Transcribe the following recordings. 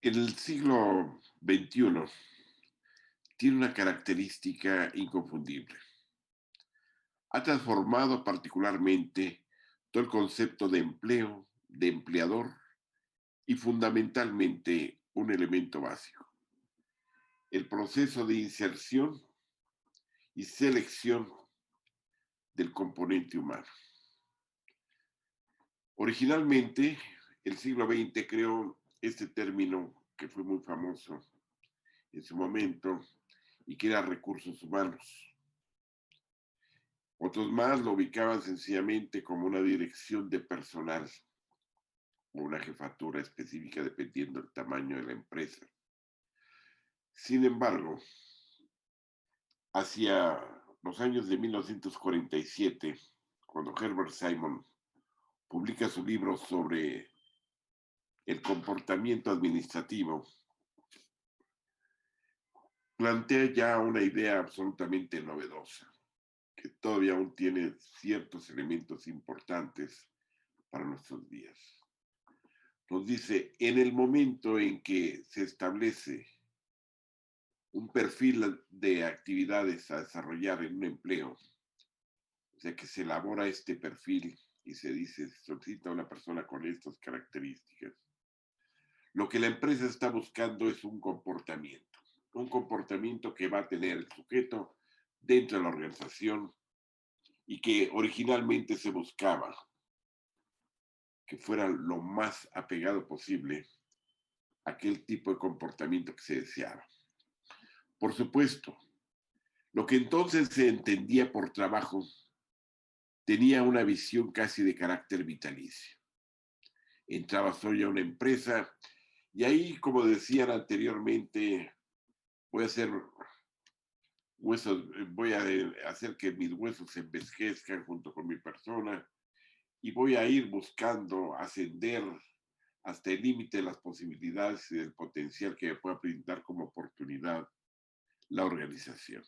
El siglo XXI tiene una característica inconfundible. Ha transformado particularmente todo el concepto de empleo, de empleador y fundamentalmente un elemento básico, el proceso de inserción y selección del componente humano. Originalmente, el siglo XX creó este término que fue muy famoso en su momento y que era recursos humanos. Otros más lo ubicaban sencillamente como una dirección de personal o una jefatura específica dependiendo del tamaño de la empresa. Sin embargo, hacia los años de 1947, cuando Herbert Simon publica su libro sobre el comportamiento administrativo, plantea ya una idea absolutamente novedosa, que todavía aún tiene ciertos elementos importantes para nuestros días. Nos dice, en el momento en que se establece un perfil de actividades a desarrollar en un empleo, o sea que se elabora este perfil y se dice, se solicita a una persona con estas características, lo que la empresa está buscando es un comportamiento que va a tener el sujeto dentro de la organización y que originalmente se buscaba que fuera lo más apegado posible a aquel tipo de comportamiento que se deseaba. Por supuesto, lo que entonces se entendía por trabajo tenía una visión casi de carácter vitalicio. Entrabas hoy a una empresa y ahí, como decían anteriormente, voy a hacer huesos, voy a hacer que mis huesos se envejezcan junto con mi persona y voy a ir buscando ascender hasta el límite de las posibilidades y del potencial que me pueda brindar como oportunidad la organización.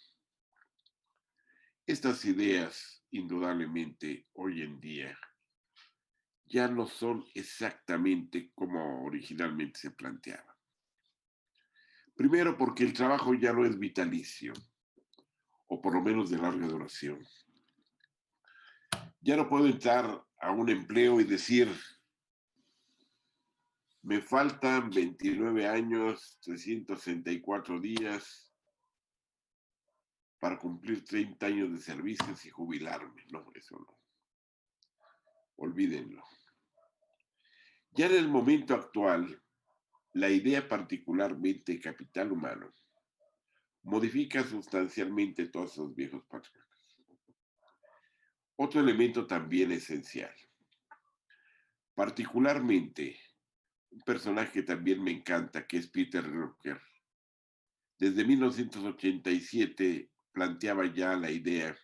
Estas ideas, indudablemente, hoy en día ya no son exactamente como originalmente se planteaba. Primero, porque el trabajo ya no es vitalicio, o por lo menos de larga duración. Ya no puedo entrar a un empleo y decir, me faltan 29 años, 364 días para cumplir 30 años de servicios y jubilarme. No, eso no. Olvídenlo. Ya en el momento actual, la idea particularmente capital humano modifica sustancialmente todos esos viejos patrones. Otro elemento también esencial, particularmente un personaje que también me encanta, que es Peter Drucker. Desde 1987 planteaba ya la idea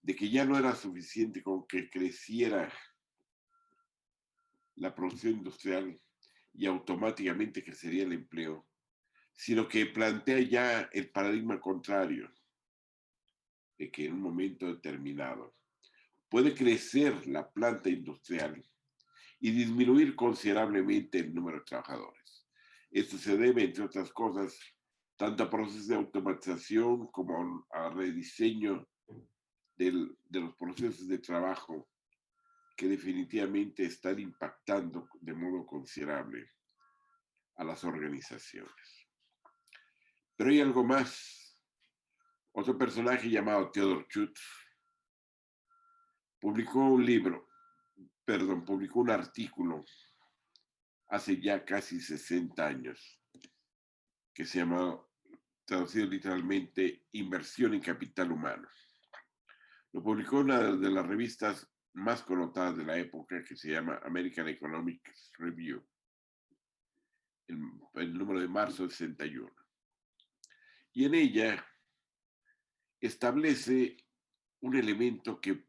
de que ya no era suficiente con que creciera la producción industrial y automáticamente crecería el empleo, sino que plantea ya el paradigma contrario, de que en un momento determinado puede crecer la planta industrial y disminuir considerablemente el número de trabajadores. Esto se debe, entre otras cosas, tanto a procesos de automatización como a rediseño de los procesos de trabajo que definitivamente están impactando de modo considerable a las organizaciones. Pero hay algo más. Otro personaje llamado Theodor Schutz publicó un libro, publicó un artículo hace ya casi 60 años que se llama, traducido literalmente, Inversión en Capital Humano. Lo publicó en una de las revistas más connotadas de la época que se llama American Economic Review, el número de marzo del 61. Y en ella establece un elemento que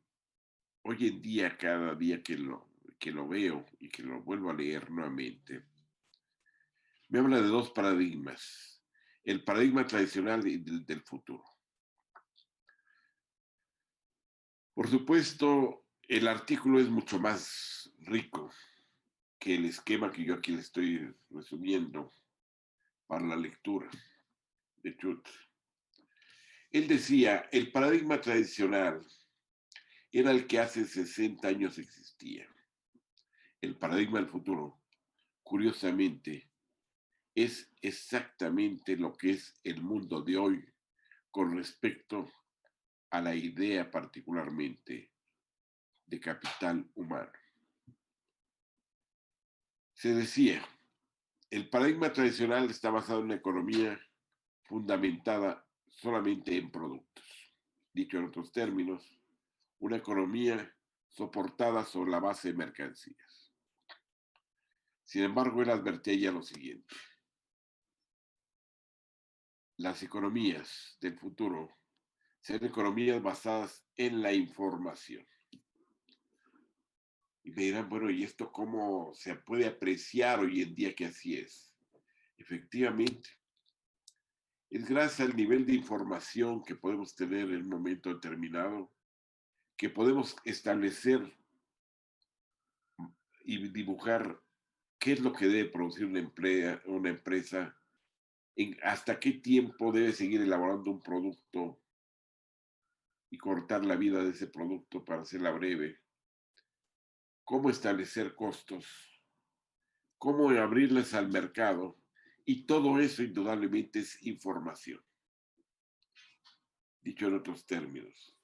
hoy en día, cada día que lo veo y que lo vuelvo a leer nuevamente, me habla de dos paradigmas. El paradigma tradicional y del futuro. Por supuesto, el artículo es mucho más rico que el esquema que yo aquí le estoy resumiendo para la lectura de Schutz. Él decía, el paradigma tradicional era el que hace 60 años existía. El paradigma del futuro, curiosamente, es exactamente lo que es el mundo de hoy con respecto a la idea particularmente de capital humano. Se decía, el paradigma tradicional está basado en una economía fundamentada solamente en productos. Dicho en otros términos, una economía soportada sobre la base de mercancías. Sin embargo, él advertía ya lo siguiente. Las economías del futuro serán economías basadas en la información. Y me dirán, bueno, ¿y esto cómo se puede apreciar hoy en día que así es? Efectivamente, es gracias al nivel de información que podemos tener en un momento determinado que podemos establecer y dibujar qué es lo que debe producir una empresa, hasta qué tiempo debe seguir elaborando un producto y cortar la vida de ese producto para hacerla breve, cómo establecer costos, cómo abrirles al mercado, y todo eso indudablemente es información. Dicho en otros términos,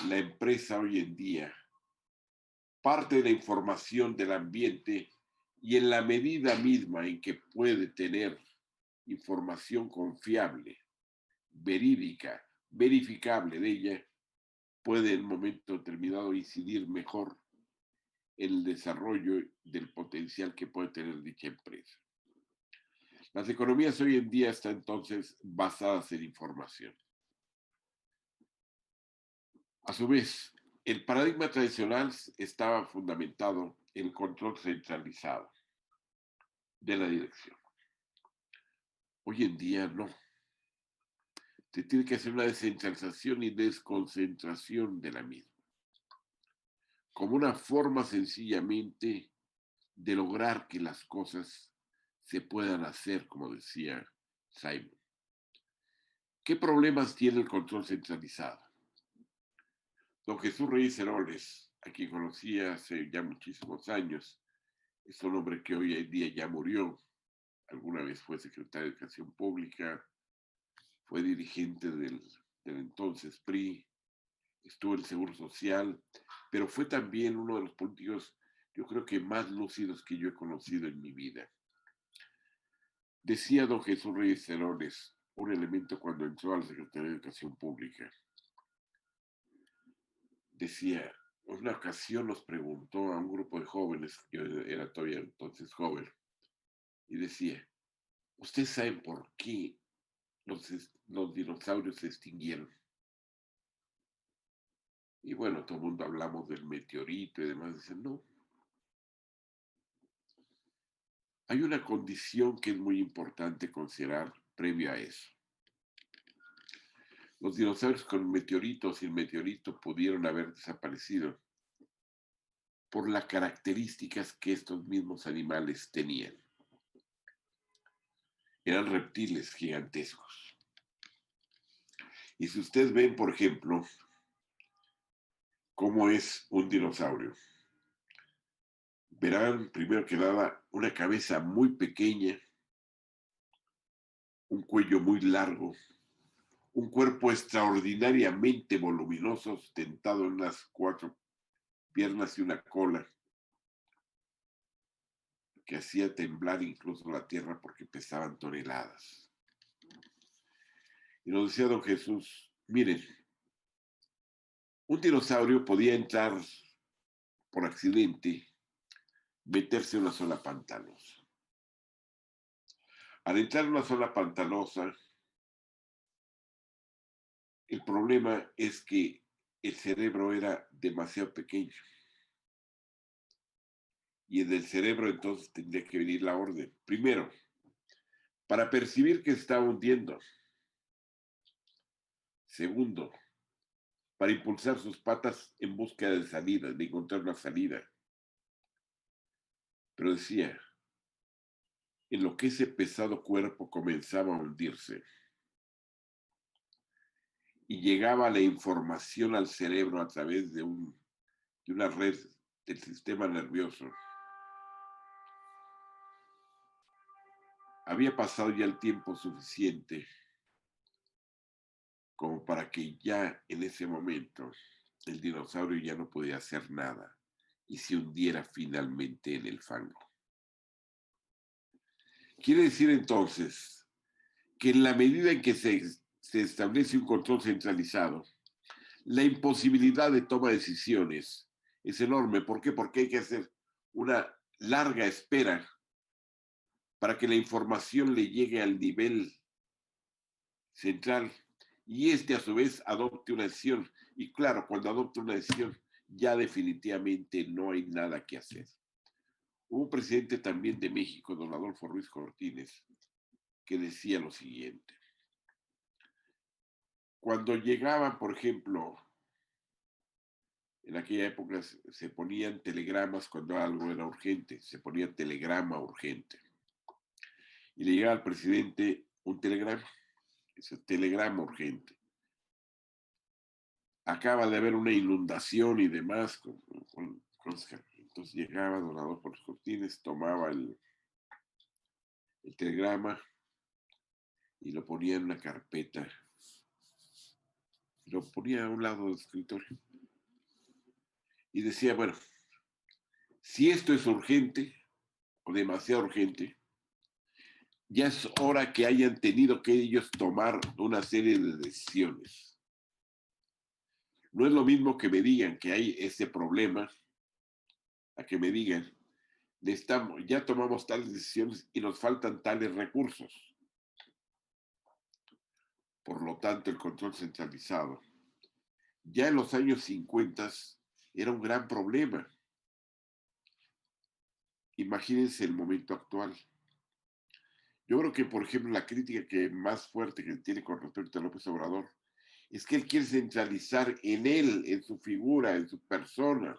la empresa hoy en día parte de la información del ambiente y en la medida misma en que puede tener información confiable, verídica, verificable de ella, puede en un momento determinado incidir mejor en el desarrollo del potencial que puede tener dicha empresa. Las economías hoy en día están entonces basadas en información. A su vez, el paradigma tradicional estaba fundamentado en el control centralizado de la dirección. Hoy en día no. Se tiene que hacer una descentralización y desconcentración de la misma, como una forma sencillamente de lograr que las cosas se puedan hacer, como decía Simon. ¿Qué problemas tiene el control centralizado? Don Jesús Reyes Heroles, a quien conocí hace ya muchísimos años, es un hombre que hoy en día ya murió. Alguna vez fue secretario de Educación Pública, fue dirigente del entonces PRI, estuvo en el Seguro Social, pero fue también uno de los políticos, yo creo que más lúcidos que yo he conocido en mi vida. Decía don Jesús Reyes Heroles, un elemento cuando entró a la Secretaría de Educación Pública. Decía, en una ocasión nos preguntó a un grupo de jóvenes, yo era todavía entonces joven, y decía, ¿ustedes saben por qué los dinosaurios se extinguieron? Y bueno, todo el mundo hablamos del meteorito y demás, dicen, no. Hay una condición que es muy importante considerar previo a eso. Los dinosaurios con meteoritos y el meteorito pudieron haber desaparecido por las características que estos mismos animales tenían. Eran reptiles gigantescos. Y si ustedes ven, por ejemplo, cómo es un dinosaurio, verán primero que nada una cabeza muy pequeña, un cuello muy largo, un cuerpo extraordinariamente voluminoso, sustentado en unas 4 piernas y una cola, que hacía temblar incluso la tierra porque pesaban toneladas. Y nos decía don Jesús, miren, un dinosaurio podía entrar por accidente, meterse en una zona pantanosa. Al entrar en una zona pantanosa, el problema es que el cerebro era demasiado pequeño. Y en el cerebro entonces tendría que venir la orden. Primero, para percibir que se estaba hundiendo. Segundo, para impulsar sus patas en búsqueda de salida, de encontrar una salida. pero decía, en lo que ese pesado cuerpo comenzaba a hundirse y llegaba la información al cerebro a través de una red del sistema nervioso. Había pasado ya el tiempo suficiente como para que ya en ese momento el dinosaurio ya no podía hacer nada y se hundiera finalmente en el fango. Quiere decir entonces que en la medida en que se establece un control centralizado, la imposibilidad de toma de decisiones es enorme. ¿Por qué? Porque hay que hacer una larga espera para que la información le llegue al nivel central y este a su vez adopte una decisión. Y claro, cuando adopta una decisión, ya definitivamente no hay nada que hacer. Hubo un presidente también de México, don Adolfo Ruiz Cortines, que decía lo siguiente. Cuando llegaban, por ejemplo, en aquella época se ponían telegramas cuando algo era urgente, se ponía telegrama urgente. Y le llegaba al presidente un telegrama, ese telegrama urgente. Acaba de haber una inundación y demás. Entonces llegaba don Adolfo Ruiz Cortines, tomaba el telegrama y lo ponía en una carpeta, lo ponía a un lado del escritorio y decía, bueno, si esto es urgente o demasiado urgente, ya es hora que hayan tenido que ellos tomar una serie de decisiones. No es lo mismo que me digan que hay ese problema, a que me digan, ya tomamos tales decisiones y nos faltan tales recursos. Por lo tanto, el control centralizado, ya en los años 50 era un gran problema. Imagínense el momento actual. Yo creo que, por ejemplo, la crítica que más fuerte que tiene con respecto a López Obrador es que él quiere centralizar en él, en su figura, en su persona,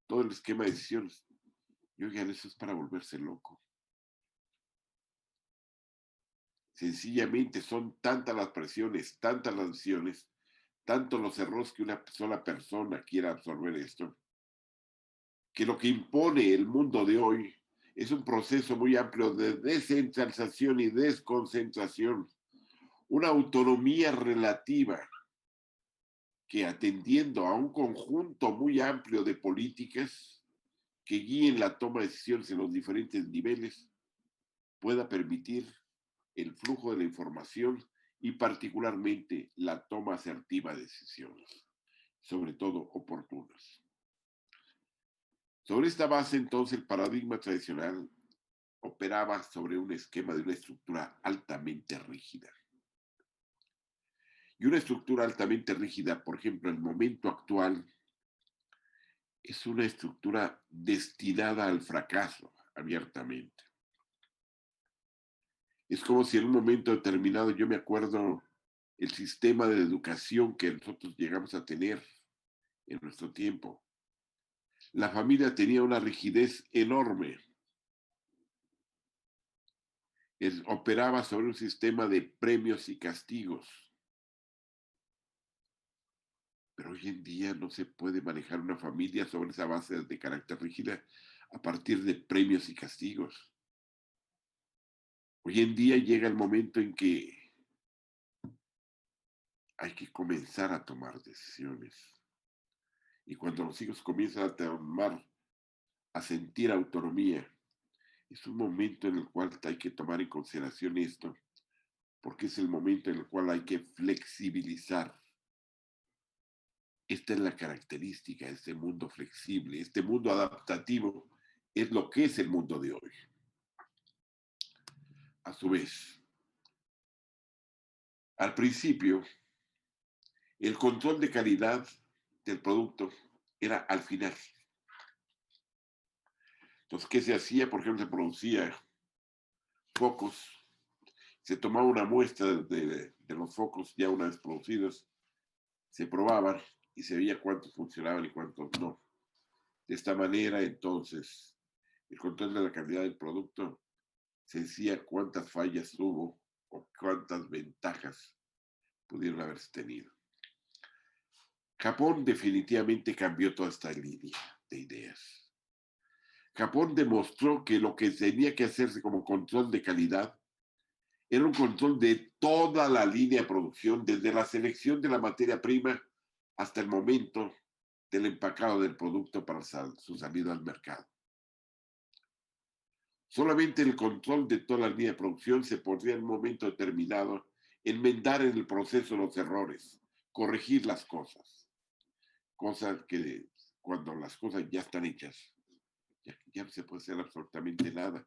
todo el esquema de decisiones. Y oigan, eso es para volverse loco. Sencillamente son tantas las presiones, tantas las decisiones, tantos los errores que una sola persona quiera absorber esto, que lo que impone el mundo de hoy es un proceso muy amplio de descentralización y desconcentración, una autonomía relativa que atendiendo a un conjunto muy amplio de políticas que guíen la toma de decisiones en los diferentes niveles, pueda permitir el flujo de la información y particularmente la toma asertiva de decisiones, sobre todo oportunas. Sobre esta base, entonces, el paradigma tradicional operaba sobre un esquema de una estructura altamente rígida. Y una estructura altamente rígida, por ejemplo, en el momento actual, es una estructura destinada al fracaso abiertamente. Es como si en un momento determinado, yo me acuerdo el sistema de educación que nosotros llegamos a tener en nuestro tiempo. La familia tenía una rigidez enorme. Operaba sobre un sistema de premios y castigos. Pero hoy en día no se puede manejar una familia sobre esa base de carácter rígida a partir de premios y castigos. Hoy en día llega el momento en que hay que comenzar a tomar decisiones. Y cuando los hijos comienzan a sentir autonomía, es un momento en el cual hay que tomar en consideración esto, porque es el momento en el cual hay que flexibilizar. Esta es la característica de este mundo flexible, este mundo adaptativo, es lo que es el mundo de hoy. A su vez, al principio, el control de calidad del producto era al final. Entonces, ¿qué se hacía? Por ejemplo, se producía focos, se tomaba una muestra de los focos ya una vez producidos, se probaban y se veía cuántos funcionaban y cuántos no. De esta manera, entonces, El control de la calidad del producto se decía cuántas fallas hubo o cuántas ventajas pudieron haberse tenido. Japón definitivamente cambió toda esta línea de ideas. Japón demostró que lo que tenía que hacerse como control de calidad era un control de toda la línea de producción, desde la selección de la materia prima hasta el momento del empacado del producto para su salida al mercado. Solamente el control de toda la línea de producción se podría en un momento determinado enmendar en el proceso los errores, corregir las cosas que cuando las cosas ya están hechas, ya no se puede hacer absolutamente nada,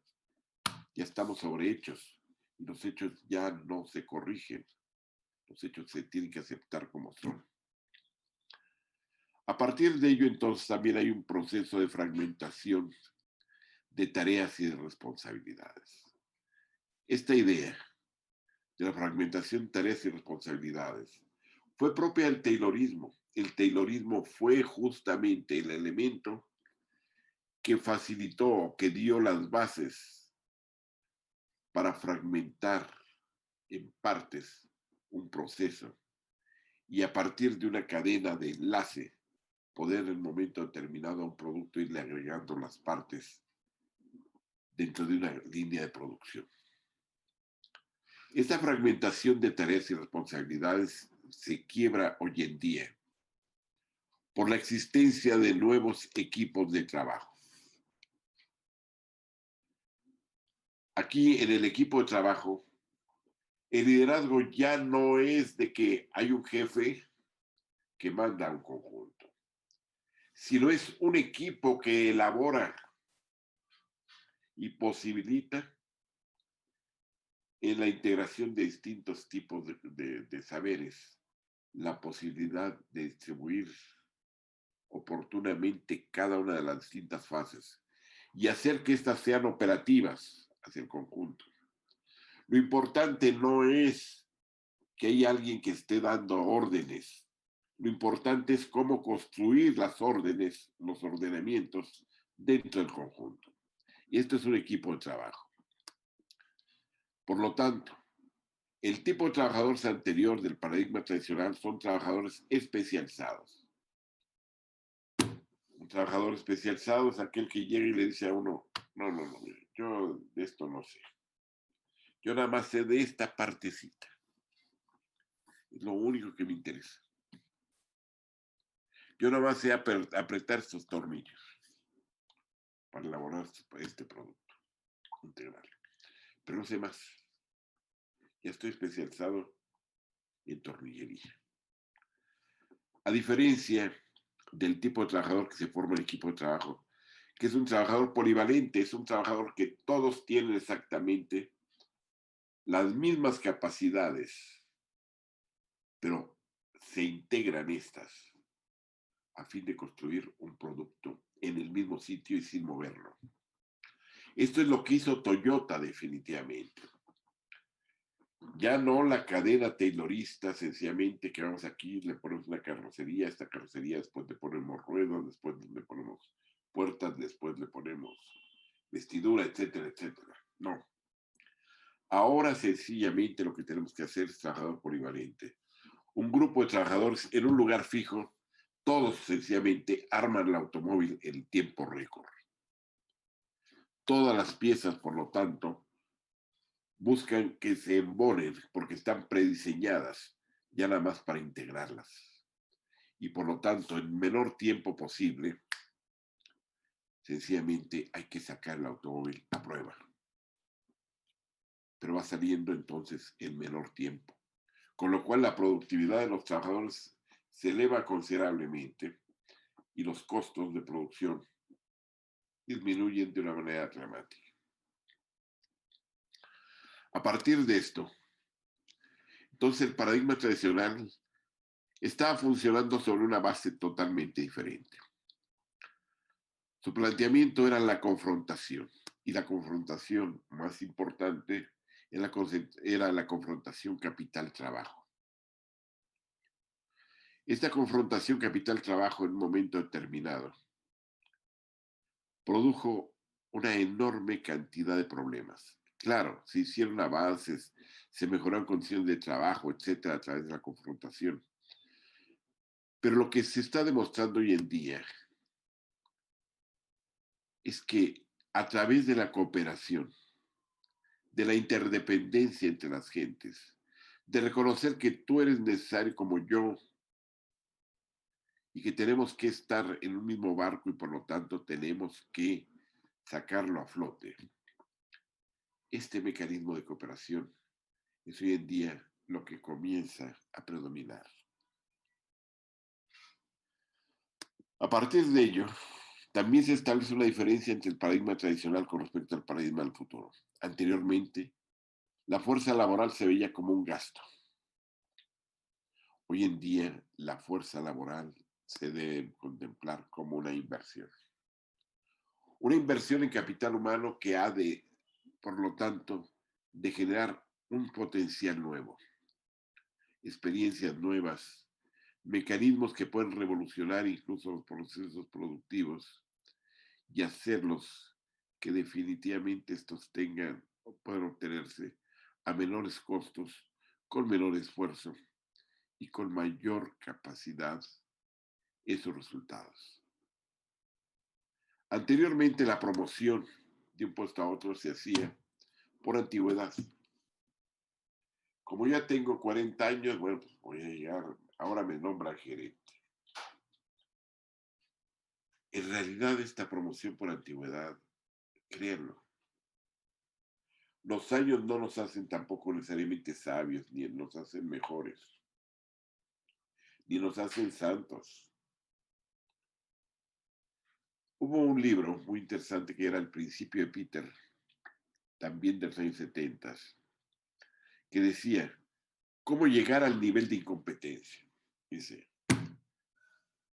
ya estamos sobrehechos, y los hechos ya no se corrigen, los hechos se tienen que aceptar como son. A partir de ello, entonces, también hay un proceso de fragmentación de tareas y de responsabilidades. Esta idea de la fragmentación de tareas y responsabilidades fue propia del Taylorismo. El Taylorismo fue justamente el elemento que facilitó, que dio las bases para fragmentar en partes un proceso y a partir de una cadena de enlace poder en un momento determinado a un producto irle agregando las partes dentro de una línea de producción. Esta fragmentación de tareas y responsabilidades se quiebra hoy en día por la existencia de nuevos equipos de trabajo. Aquí en el equipo de trabajo, el liderazgo ya no es de que hay un jefe que manda a un conjunto, sino es un equipo que elabora y posibilita en la integración de distintos tipos de saberes la posibilidad de distribuir oportunamente cada una de las distintas fases y hacer que éstas sean operativas hacia el conjunto. Lo importante no es que haya alguien que esté dando órdenes. Lo importante es cómo construir las órdenes, los ordenamientos dentro del conjunto. Y esto es un equipo de trabajo. Por lo tanto, el tipo de trabajadores anterior del paradigma tradicional son trabajadores especializados. Un trabajador especializado es aquel que llega y le dice a uno, no, yo de esto no sé. Yo nada más sé de esta partecita. Es lo único que me interesa. Yo nada más sé apretar estos tornillos para elaborar este producto integral. Pero no sé más. Ya estoy especializado en tornillería. A diferencia del tipo de trabajador que se forma en el equipo de trabajo, que es un trabajador polivalente, es un trabajador que todos tienen exactamente las mismas capacidades, pero se integran estas a fin de construir un producto en el mismo sitio y sin moverlo. Esto es lo que hizo Toyota definitivamente. Ya no la cadena taylorista, sencillamente que vamos aquí, le ponemos una carrocería, esta carrocería después le ponemos ruedas, después le ponemos puertas, después le ponemos vestidura, etcétera, etcétera. No. Ahora sencillamente lo que tenemos que hacer es trabajador polivalente. Un grupo de trabajadores en un lugar fijo, todos sencillamente arman el automóvil en tiempo récord. Todas las piezas, por lo tanto, buscan que se embonen porque están prediseñadas ya nada más para integrarlas. Y por lo tanto, en menor tiempo posible, sencillamente hay que sacar el automóvil a prueba. Pero va saliendo entonces en menor tiempo. Con lo cual la productividad de los trabajadores se eleva considerablemente y los costos de producción disminuyen de una manera dramática. A partir de esto, entonces el paradigma tradicional estaba funcionando sobre una base totalmente diferente. Su planteamiento era la confrontación, y la confrontación más importante era la confrontación capital-trabajo. Esta confrontación capital-trabajo en un momento determinado produjo una enorme cantidad de problemas. Claro, se hicieron avances, se mejoraron condiciones de trabajo, etcétera, a través de la confrontación. Pero lo que se está demostrando hoy en día es que a través de la cooperación, de la interdependencia entre las gentes, de reconocer que tú eres necesario como yo y que tenemos que estar en un mismo barco y por lo tanto tenemos que sacarlo a flote. Este mecanismo de cooperación es hoy en día lo que comienza a predominar. A partir de ello, también se establece una diferencia entre el paradigma tradicional con respecto al paradigma del futuro. Anteriormente, la fuerza laboral se veía como un gasto. Hoy en día, la fuerza laboral se debe contemplar como una inversión. Una inversión en capital humano que ha de, por lo tanto, de generar un potencial nuevo, experiencias nuevas, mecanismos que pueden revolucionar incluso los procesos productivos y hacerlos que definitivamente estos tengan o puedan obtenerse a menores costos, con menor esfuerzo y con mayor capacidad esos resultados. Anteriormente la promoción de un puesto a otro se hacía por antigüedad. Como ya tengo 40 años, bueno, pues voy a llegar, ahora me nombra gerente. En realidad esta promoción por antigüedad, créanlo, los años no nos hacen tampoco necesariamente sabios, ni nos hacen mejores, ni nos hacen santos. Hubo un libro muy interesante que era El principio de Peter, también de los años 70, que decía, ¿cómo llegar al nivel de incompetencia? Dice,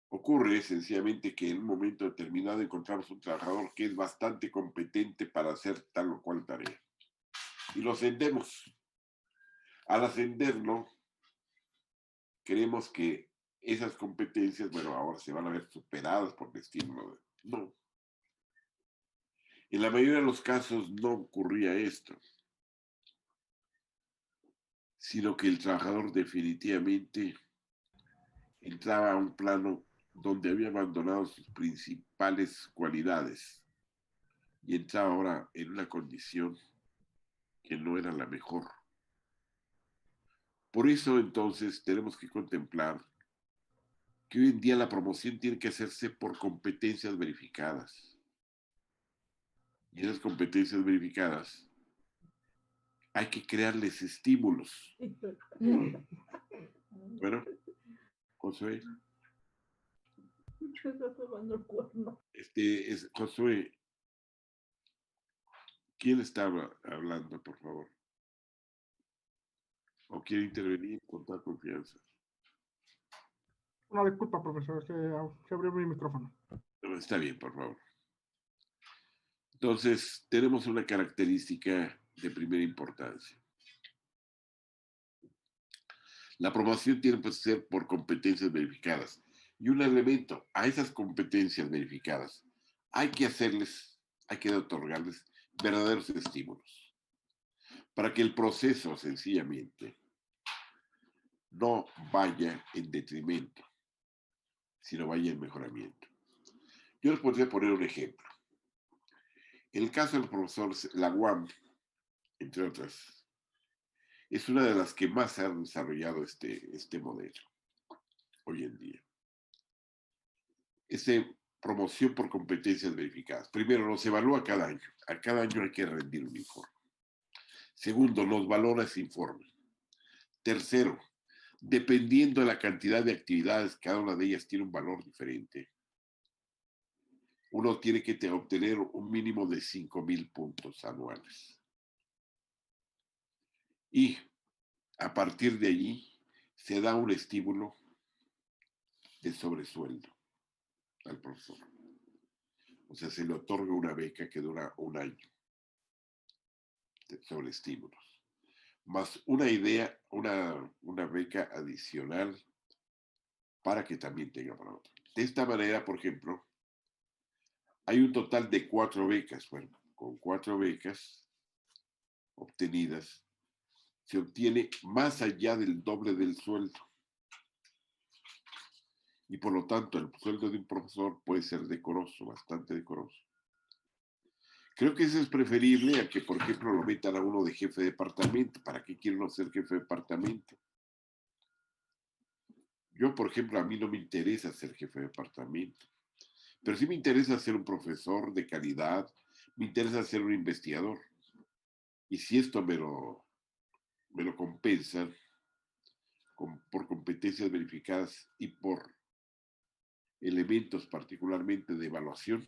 ocurre sencillamente que en un momento determinado encontramos un trabajador que es bastante competente para hacer tal o cual tarea. Y lo ascendemos. Al ascenderlo, creemos que esas competencias, bueno, ahora se van a ver superadas por el estímulo. No. En la mayoría de los casos no ocurría esto, sino que el trabajador definitivamente entraba a un plano donde había abandonado sus principales cualidades y entraba ahora en una condición que no era la mejor. Por eso entonces tenemos que contemplar que hoy en día la promoción tiene que hacerse por competencias verificadas. Y esas competencias verificadas hay que crearles estímulos. Bueno, Josué, Josué, ¿quién estaba hablando, por favor? ¿O quiere intervenir con toda confianza? Una disculpa, profesor, se abrió mi micrófono. No, está bien, por favor. Entonces, tenemos una característica de primera importancia. La aprobación tiene que ser por competencias verificadas. Y un elemento, a esas competencias verificadas, hay que otorgarles verdaderos estímulos para que el proceso sencillamente no vaya en detrimento, sino vaya en mejoramiento. Yo les podría poner un ejemplo. En el caso del profesor, la UAM, entre otras, es una de las que más ha desarrollado este modelo hoy en día. Promoción por competencias verificadas. Primero, nos evalúa cada año. A cada año hay que rendir un informe. Segundo, nos valora ese informe. Tercero, dependiendo de la cantidad de actividades, cada una de ellas tiene un valor diferente. Uno tiene que obtener un mínimo de 5,000 puntos anuales. Y a partir de allí se da un estímulo de sobresueldo al profesor. O sea, se le otorga una beca que dura un año sobre estímulos. Más una beca adicional para que también tenga para otro. De esta manera, por ejemplo, Hay un total de 4 becas. Bueno, con 4 becas obtenidas se obtiene más allá del doble del sueldo. Y por lo tanto, el sueldo de un profesor puede ser decoroso, bastante decoroso. Creo que eso es preferible a que, por ejemplo, lo metan a uno de jefe de departamento. ¿Para qué quiere uno ser jefe de departamento? Yo, por ejemplo, a mí no me interesa ser jefe de departamento, pero sí me interesa ser un profesor de calidad, me interesa ser un investigador. Y si esto me lo compensan por competencias verificadas y por elementos particularmente de evaluación,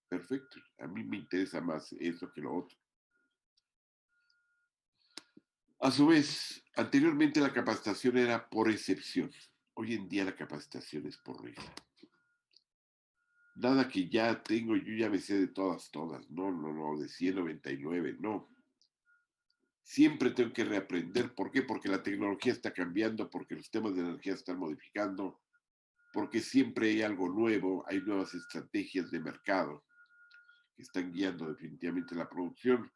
perfecto. A mí me interesa más eso que lo otro. A su vez, anteriormente la capacitación era por excepción. Hoy en día la capacitación es por regla. Nada que ya tengo, yo ya me sé de todas, todas. No, no, no, de 199, no. Siempre tengo que reaprender. ¿Por qué? Porque la tecnología está cambiando, porque los temas de energía están modificando, porque siempre hay algo nuevo, hay nuevas estrategias de mercado que están guiando definitivamente la producción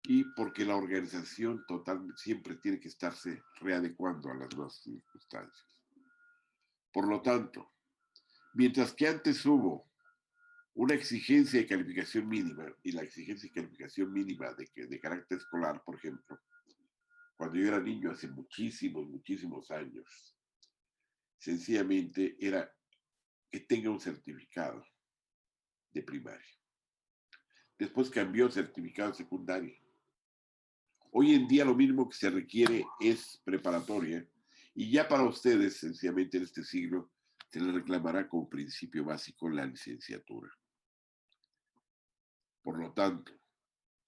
y porque la organización total siempre tiene que estarse readecuando a las nuevas circunstancias. Por lo tanto, mientras que antes hubo una exigencia de calificación mínima y la exigencia de calificación mínima de carácter escolar, por ejemplo, cuando yo era niño hace muchísimos, muchísimos años, sencillamente era que tenga un certificado de primaria. Después cambió certificado secundario. Hoy en día lo mínimo que se requiere es preparatoria y ya para ustedes, sencillamente en este siglo, se les reclamará como principio básico la licenciatura. Por lo tanto,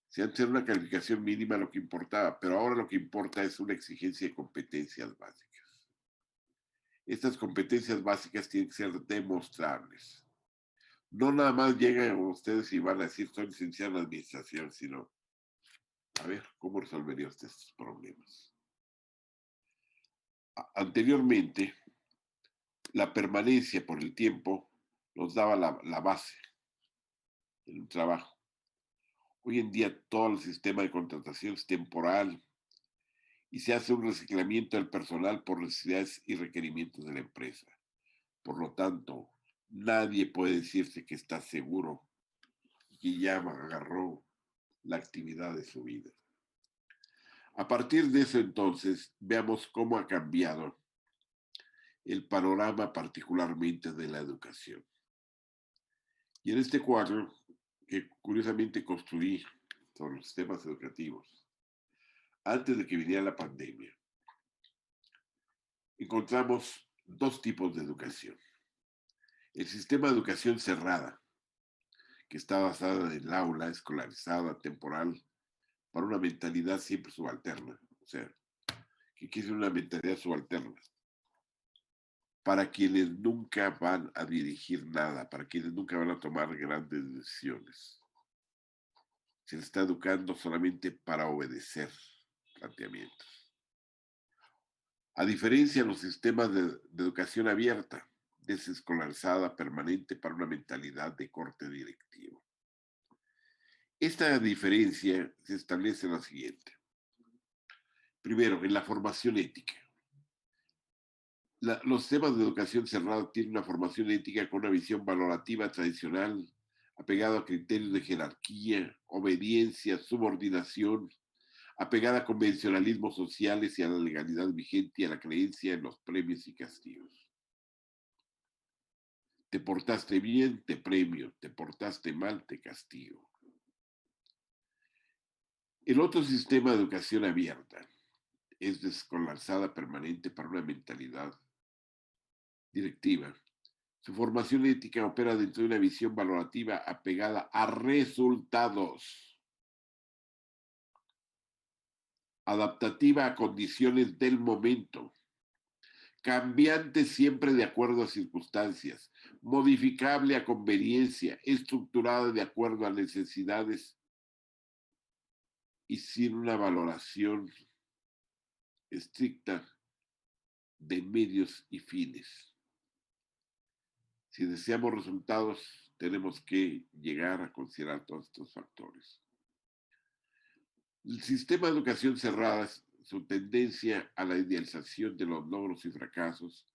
si antes era una calificación mínima lo que importaba, pero ahora lo que importa es una exigencia de competencias básicas. Estas competencias básicas tienen que ser demostrables. No nada más llegan ustedes y van a decir soy licenciado en administración, sino a ver cómo resolvería usted estos problemas. Anteriormente, la permanencia por el tiempo nos daba la base en un trabajo. Hoy en día todo el sistema de contratación es temporal y se hace un reciclamiento del personal por necesidades y requerimientos de la empresa. Por lo tanto, nadie puede decirse que está seguro y ya agarró la actividad de su vida. A partir de eso entonces, veamos cómo ha cambiado el panorama particularmente de la educación. Y en este cuadro, que curiosamente construí sobre los temas educativos, antes de que viniera la pandemia, encontramos dos tipos de educación. El sistema de educación cerrada, que está basada en el aula, escolarizada, temporal, para una mentalidad siempre subalterna. O sea, que quiere una mentalidad subalterna. Para quienes nunca van a dirigir nada, para quienes nunca van a tomar grandes decisiones. Se les está educando solamente para obedecer planteamientos. A diferencia de los sistemas de educación abierta, desescolarizada, permanente, para una mentalidad de corte directivo. Esta diferencia se establece en la siguiente. Primero, en la formación ética. Los temas de educación cerrada tienen una formación ética con una visión valorativa tradicional, apegada a criterios de jerarquía, obediencia, subordinación, apegada a convencionalismos sociales y a la legalidad vigente y a la creencia en los premios y castigos. Te portaste bien, te premio, te portaste mal, te castigo. El otro sistema de educación abierta es desescolarizada permanente para una mentalidad directiva. Su formación ética opera dentro de una visión valorativa apegada a resultados, adaptativa a condiciones del momento, cambiante siempre de acuerdo a circunstancias, modificable a conveniencia, estructurada de acuerdo a necesidades y sin una valoración estricta de medios y fines. Si deseamos resultados, tenemos que llegar a considerar todos estos factores. El sistema de educación cerrada, su tendencia a la idealización de los logros y fracasos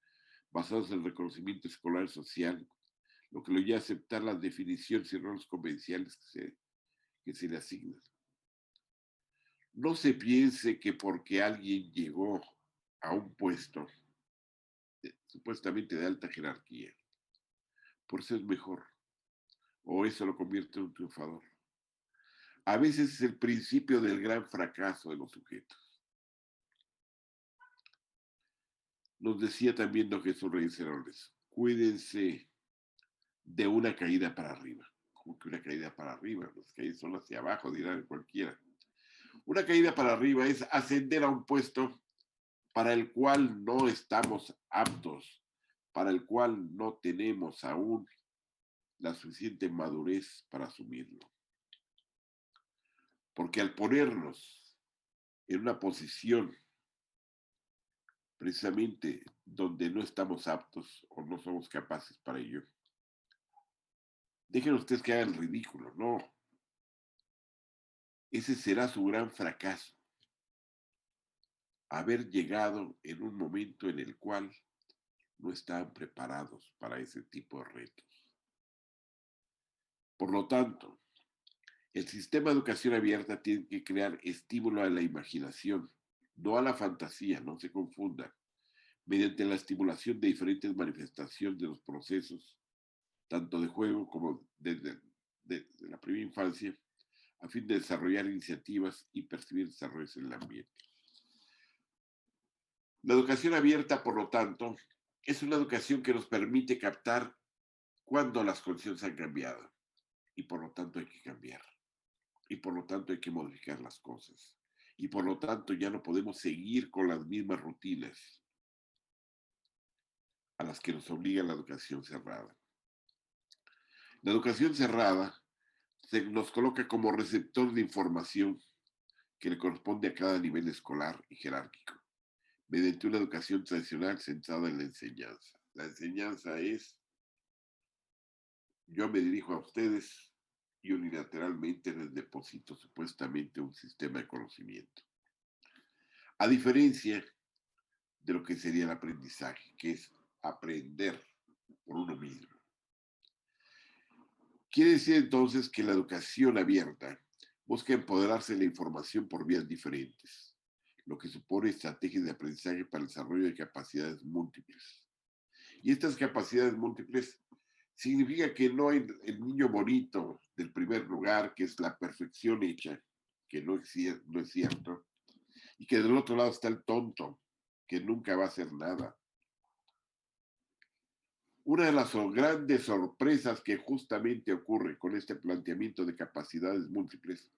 basados en el reconocimiento escolar y social, lo que lo lleva a aceptar las definiciones y roles convencionales que se le asignan. No se piense que porque alguien llegó a un puesto supuestamente de alta jerarquía, por eso es mejor, o eso lo convierte en un triunfador. A veces es el principio del gran fracaso de los sujetos. Nos decía también don Jesús Reyes Heroles, cuídense de una caída para arriba. Como que una caída para arriba, las caídas son hacia abajo, dirán cualquiera. Una caída para arriba es ascender a un puesto para el cual no estamos aptos, para el cual no tenemos aún la suficiente madurez para asumirlo. Porque al ponernos en una posición precisamente donde no estamos aptos o no somos capaces para ello, dejen ustedes que hagan el ridículo, no. Ese será su gran fracaso, haber llegado en un momento en el cual no estaban preparados para ese tipo de retos. Por lo tanto, el sistema de educación abierta tiene que crear estímulo a la imaginación, no a la fantasía, no se confundan, mediante la estimulación de diferentes manifestaciones de los procesos, tanto de juego como desde la primera infancia, a fin de desarrollar iniciativas y percibir desarrollos en el ambiente. La educación abierta, por lo tanto, es una educación que nos permite captar cuándo las condiciones han cambiado y por lo tanto hay que cambiar y por lo tanto hay que modificar las cosas y por lo tanto ya no podemos seguir con las mismas rutinas a las que nos obliga la educación cerrada. La educación cerrada nos coloca como receptor de información que le corresponde a cada nivel escolar y jerárquico, mediante una educación tradicional centrada en la enseñanza. La enseñanza es, yo me dirijo a ustedes y unilateralmente les deposito supuestamente un sistema de conocimiento. A diferencia de lo que sería el aprendizaje, que es aprender por uno mismo. Quiere decir entonces que la educación abierta busca empoderarse de la información por vías diferentes, lo que supone estrategias de aprendizaje para el desarrollo de capacidades múltiples. Y estas capacidades múltiples significa que no hay el niño bonito del primer lugar, que es la perfección hecha, que no es cierto, y que del otro lado está el tonto, que nunca va a hacer nada. Una de las grandes sorpresas que justamente ocurre con este planteamiento de capacidades múltiples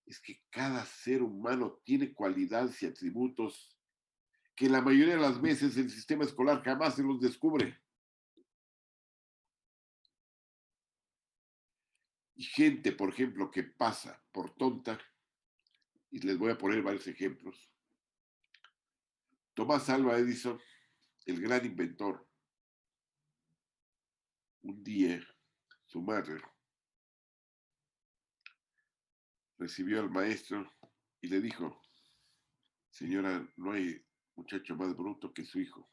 es que cada ser humano tiene cualidades y atributos que la mayoría de las veces el sistema escolar jamás se los descubre. Y gente, por ejemplo, que pasa por tonta, y les voy a poner varios ejemplos. Tomás Alva Edison, el gran inventor, un día su madre recibió al maestro y le dijo, señora, no hay muchacho más bruto que su hijo.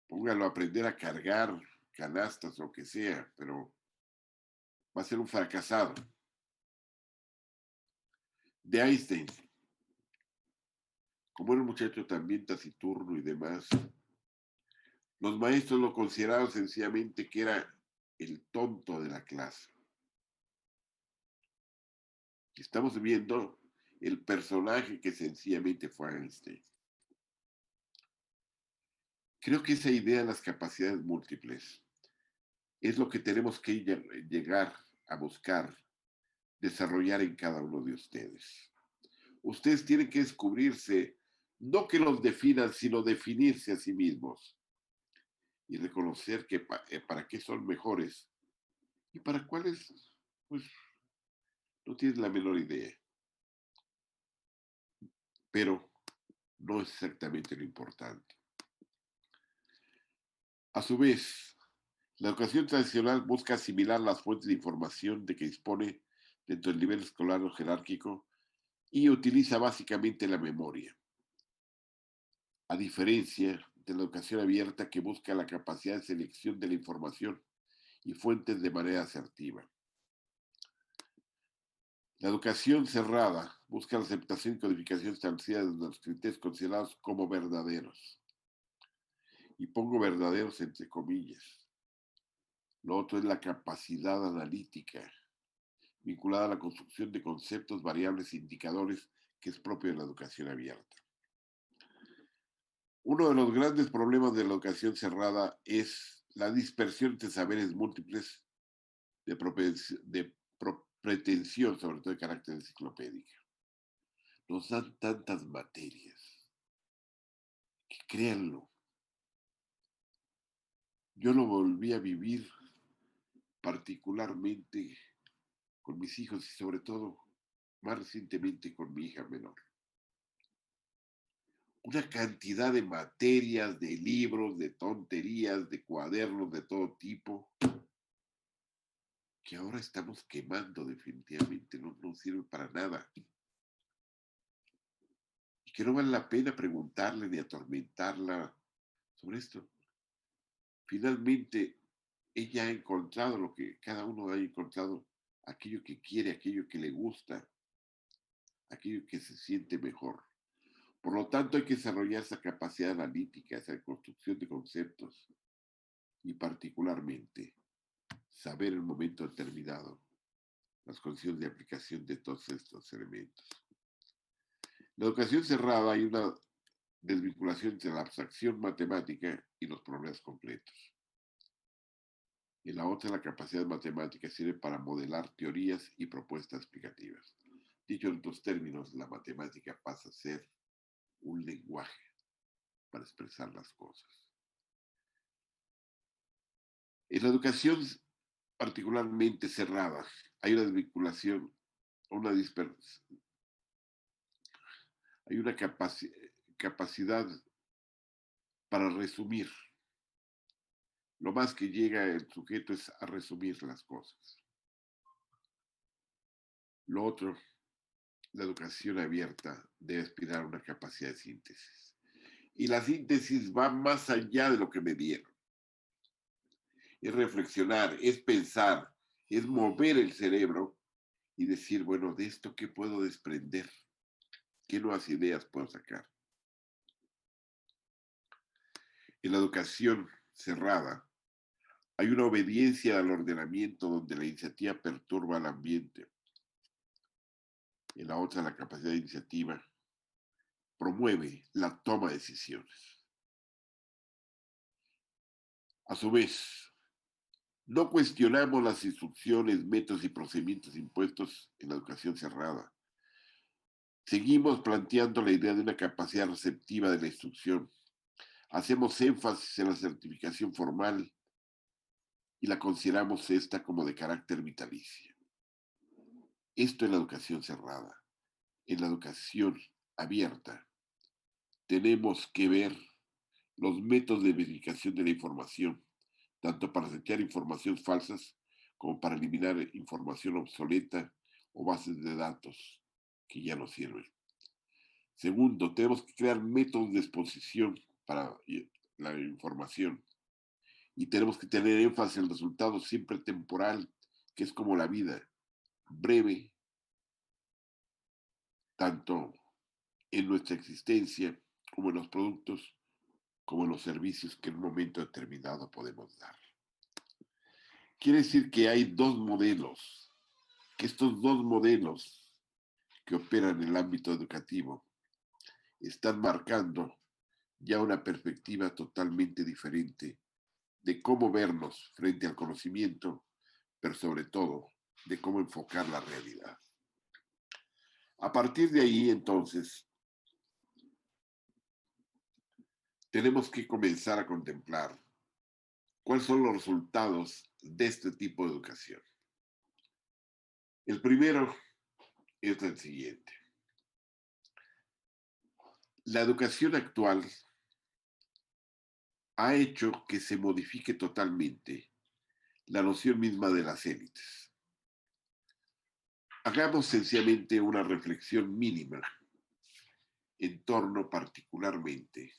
Póngalo a aprender a cargar canastas o que sea, pero va a ser un fracasado. De Einstein, como era un muchacho también taciturno y demás, los maestros lo consideraron sencillamente que era el tonto de la clase. Estamos viendo el personaje que sencillamente fue Einstein. Creo que esa idea de las capacidades múltiples es lo que tenemos que llegar a buscar, desarrollar en cada uno de ustedes. Ustedes tienen que descubrirse, no que los definan, sino definirse a sí mismos y reconocer que para qué son mejores y para cuáles, pues, no tienen la menor idea. Pero no es exactamente lo importante. A su vez, La educación tradicional busca asimilar las fuentes de información de que dispone dentro del nivel escolar o jerárquico y utiliza básicamente la memoria, a diferencia de la educación abierta que busca la capacidad de selección de la información y fuentes de manera asertiva. La educación cerrada busca la aceptación y codificación establecida de los criterios considerados como verdaderos. Y pongo verdaderos entre comillas. Lo otro es la capacidad analítica, vinculada a la construcción de conceptos, variables e indicadores que es propio de la educación abierta. Uno de los grandes problemas de la educación cerrada es la dispersión entre saberes múltiples de pretensión, sobre todo de carácter enciclopédico. Nos dan tantas materias que créanlo, yo lo volví a vivir particularmente con mis hijos y sobre todo más recientemente con mi hija menor. Una cantidad de materias, de libros, de tonterías, de cuadernos de todo tipo, que ahora estamos quemando definitivamente, no sirve para nada. Y que no vale la pena preguntarle ni atormentarla sobre esto. Finalmente, ella ha encontrado lo que cada uno ha encontrado, aquello que quiere, aquello que le gusta, aquello que se siente mejor. Por lo tanto, hay que desarrollar esa capacidad analítica, esa construcción de conceptos y particularmente saber en un momento determinado las condiciones de aplicación de todos estos elementos. En la educación cerrada hay una desvinculación entre la abstracción matemática y los problemas concretos. En la otra, la capacidad matemática sirve para modelar teorías y propuestas explicativas. Dicho en otros términos, la matemática pasa a ser un lenguaje para expresar las cosas. En la educación particularmente cerrada, hay una desvinculación, una dispersión, hay una capacidad para resumir. Lo más que llega el sujeto es a resumir las cosas. Lo otro, la educación abierta debe aspirar a una capacidad de síntesis. Y la síntesis va más allá de lo que me dieron. Es reflexionar, es pensar, es mover el cerebro y decir, bueno, de esto, ¿qué puedo desprender? ¿Qué nuevas ideas puedo sacar? En la educación cerrada, hay una obediencia al ordenamiento donde la iniciativa perturba al ambiente. En la otra, la capacidad de iniciativa promueve la toma de decisiones. A su vez, no cuestionamos las instrucciones, métodos y procedimientos impuestos en la educación cerrada. Seguimos planteando la idea de una capacidad receptiva de la instrucción. Hacemos énfasis en la certificación formal y la consideramos esta como de carácter vitalicio. Esto en la educación cerrada. En la educación abierta tenemos que ver los métodos de verificación de la información, tanto para setear informaciones falsas como para eliminar información obsoleta o bases de datos que ya no sirven. Segundo, tenemos que crear métodos de exposición para la información y tenemos que tener énfasis en el resultado siempre temporal, que es como la vida, breve, tanto en nuestra existencia como en los productos, como en los servicios que en un momento determinado podemos dar. Quiere decir que hay dos modelos, que estos dos modelos que operan en el ámbito educativo están marcando ya una perspectiva totalmente diferente de cómo vernos frente al conocimiento, pero sobre todo de cómo enfocar la realidad. A partir de ahí, entonces, tenemos que comenzar a contemplar cuáles son los resultados de este tipo de educación. El primero es el siguiente. La educación actual ha hecho que se modifique totalmente la noción misma de las élites. Hagamos sencillamente una reflexión mínima en torno particularmente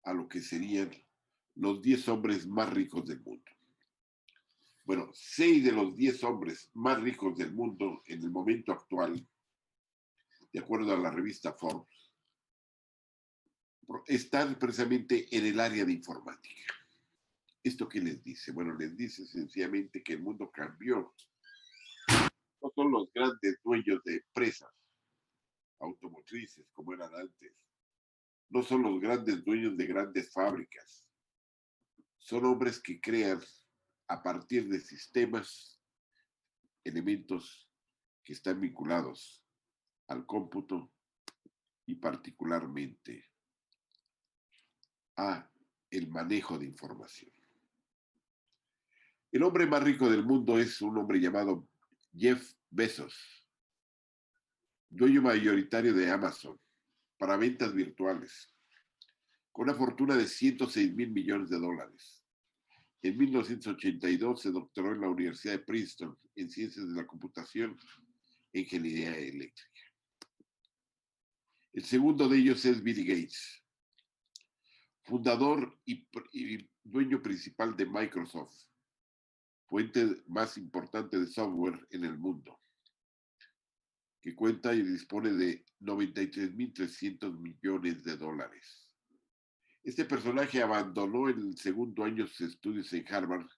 a lo que serían los 10 hombres más ricos del mundo. Bueno, 6 de los 10 hombres más ricos del mundo en el momento actual, de acuerdo a la revista Forbes, están precisamente en el área de informática. ¿Esto qué les dice? Bueno, les dice sencillamente que el mundo cambió. No son los grandes dueños de empresas automotrices como eran antes. No son los grandes dueños de grandes fábricas. Son hombres que crean a partir de sistemas, elementos que están vinculados al cómputo y particularmente a el manejo de información. El hombre más rico del mundo es un hombre llamado Jeff Bezos, dueño mayoritario de Amazon para ventas virtuales, con una fortuna de 106 mil millones de dólares. En 1982 se doctoró en la Universidad de Princeton en Ciencias de la Computación e Ingeniería Eléctrica. El segundo de ellos es Bill Gates, fundador y dueño principal de Microsoft, fuente más importante de software en el mundo, que cuenta y dispone de 93.300 millones de dólares. Este personaje abandonó en el segundo año sus estudios en Harvard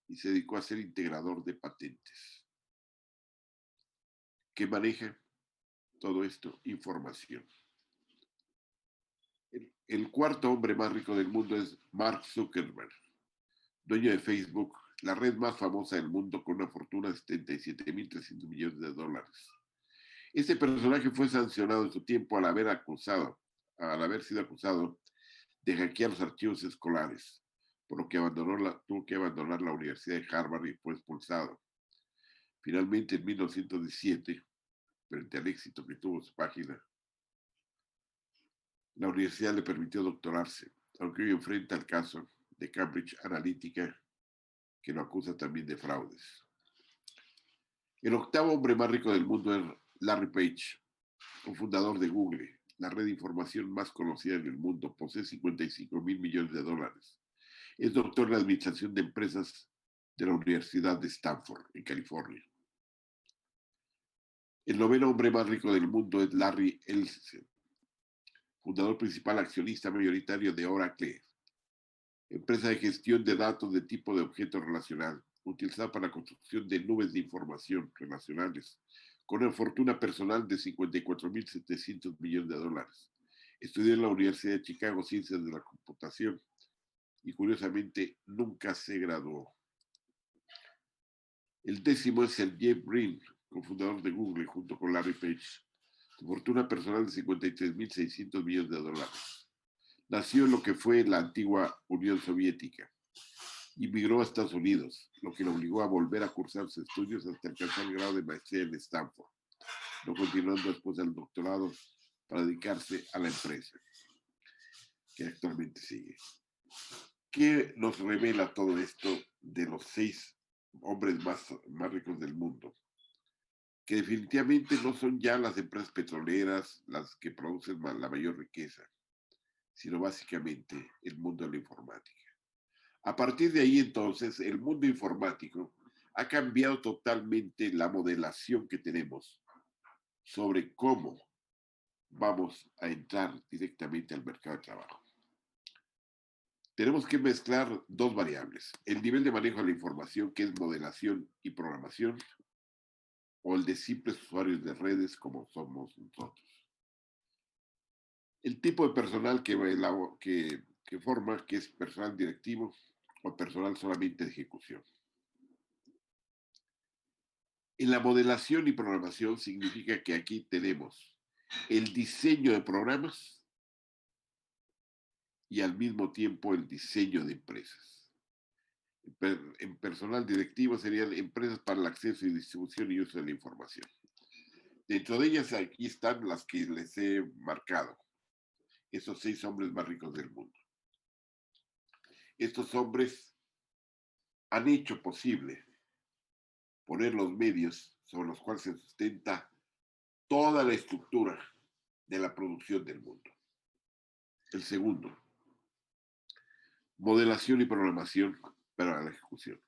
y se dedicó a ser integrador de patentes. ¿Qué maneja todo esto? Información. El cuarto hombre más rico del mundo es Mark Zuckerberg, dueño de Facebook, la red más famosa del mundo con una fortuna de 77.300 millones de dólares. Este personaje fue sancionado en su tiempo al haber sido acusado de hackear los archivos escolares, por lo que tuvo que abandonar la Universidad de Harvard y fue expulsado. Finalmente, en 1917, frente al éxito que tuvo su página, la universidad le permitió doctorarse, aunque hoy enfrenta el caso de Cambridge Analytica, que lo acusa también de fraudes. El octavo hombre más rico del mundo es Larry Page, cofundador de Google, la red de información más conocida en el mundo. Posee 55 mil millones de dólares. Es doctor en Administración de Empresas de la Universidad de Stanford, en California. El noveno hombre más rico del mundo es Larry Ellison, fundador principal accionista mayoritario de Oracle, empresa de gestión de datos de tipo de objeto relacional, utilizada para la construcción de nubes de información relacionales, con una fortuna personal de 54.700 millones de dólares. Estudió en la Universidad de Chicago Ciencias de la Computación y curiosamente nunca se graduó. El décimo es el Jeff Brin, cofundador de Google, junto con Larry Page. Su fortuna personal de 53.600 millones de dólares. Nació en lo que fue la antigua Unión Soviética y migró a Estados Unidos, lo que lo obligó a volver a cursar sus estudios hasta alcanzar el grado de maestría en Stanford, no continuando después del doctorado para dedicarse a la empresa, que actualmente sigue. ¿Qué nos revela todo esto de los 6 hombres más ricos del mundo? Que definitivamente no son ya las empresas petroleras las que producen la mayor riqueza, sino básicamente el mundo de la informática. A partir de ahí, entonces, el mundo informático ha cambiado totalmente la modelación que tenemos sobre cómo vamos a entrar directamente al mercado de trabajo. Tenemos que mezclar dos variables: el nivel de manejo de la información, que es modelación y programación, o el de simples usuarios de redes como somos nosotros. El tipo de personal que forma, que es personal directivo o personal solamente de ejecución. En la modelación y programación significa que aquí tenemos el diseño de programas y al mismo tiempo el diseño de empresas. En personal directivo serían empresas para el acceso y distribución y uso de la información. Dentro de ellas aquí están las que les he marcado, esos 6 hombres más ricos del mundo. Estos hombres han hecho posible poner los medios sobre los cuales se sustenta toda la estructura de la producción del mundo. El segundo, modelación y programación para la ejecución.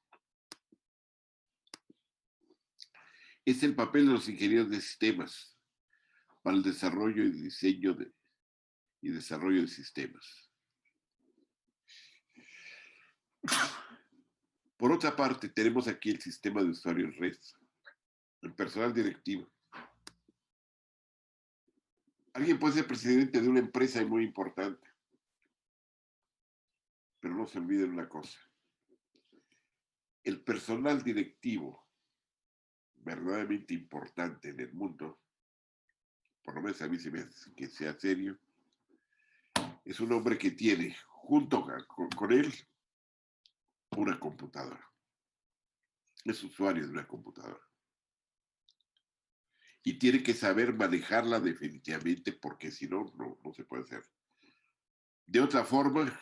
Es el papel de los ingenieros de sistemas para el desarrollo y diseño y desarrollo de sistemas. Por otra parte, tenemos aquí el sistema de usuario en red, el personal directivo. Alguien puede ser presidente de una empresa muy importante, pero no se olviden una cosa. El personal directivo verdaderamente importante en el mundo, por lo menos a mí se me hace que sea serio, es un hombre que tiene junto con él una computadora. Es usuario de una computadora. Y tiene que saber manejarla definitivamente porque si no, no se puede hacer. De otra forma,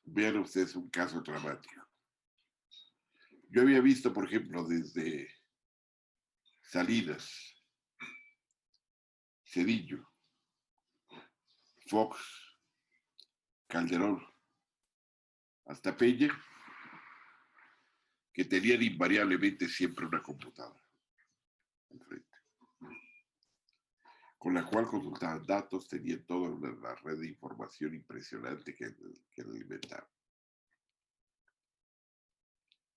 vean ustedes un caso dramático. Yo había visto, por ejemplo, desde Salinas, Cedillo, Fox, Calderón, hasta Peña, que tenían invariablemente siempre una computadora enfrente, con la cual consultaban datos, tenían toda una red de información impresionante que alimentaban.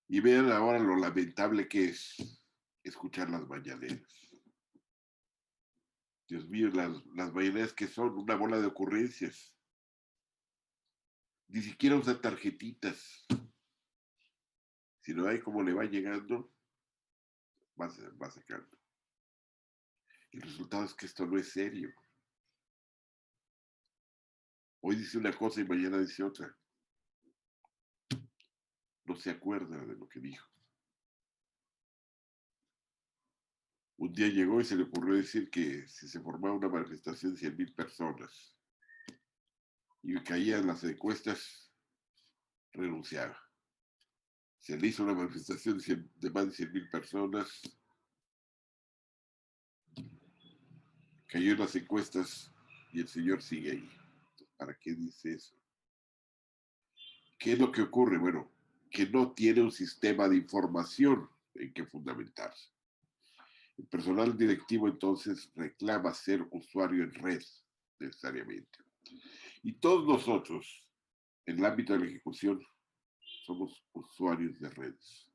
Y vean ahora lo lamentable que es escuchar las mañaneras. Dios mío, las mañaneras que son una bola de ocurrencias. Ni siquiera usa tarjetitas. Si no hay como le va llegando, va sacando. El resultado es que esto no es serio. Hoy dice una cosa y mañana dice otra. No se acuerda de lo que dijo. Un día llegó y se le ocurrió decir que si se formaba una manifestación de 100,000 personas y caían las encuestas, renunciaba. Se le hizo una manifestación de más de 100,000 personas, cayó en las encuestas y el señor sigue ahí. ¿Para qué dice eso? ¿Qué es lo que ocurre? Bueno, que no tiene un sistema de información en que fundamentarse. El personal directivo entonces reclama ser usuario en red, necesariamente. Y todos nosotros, en el ámbito de la ejecución, somos usuarios de redes.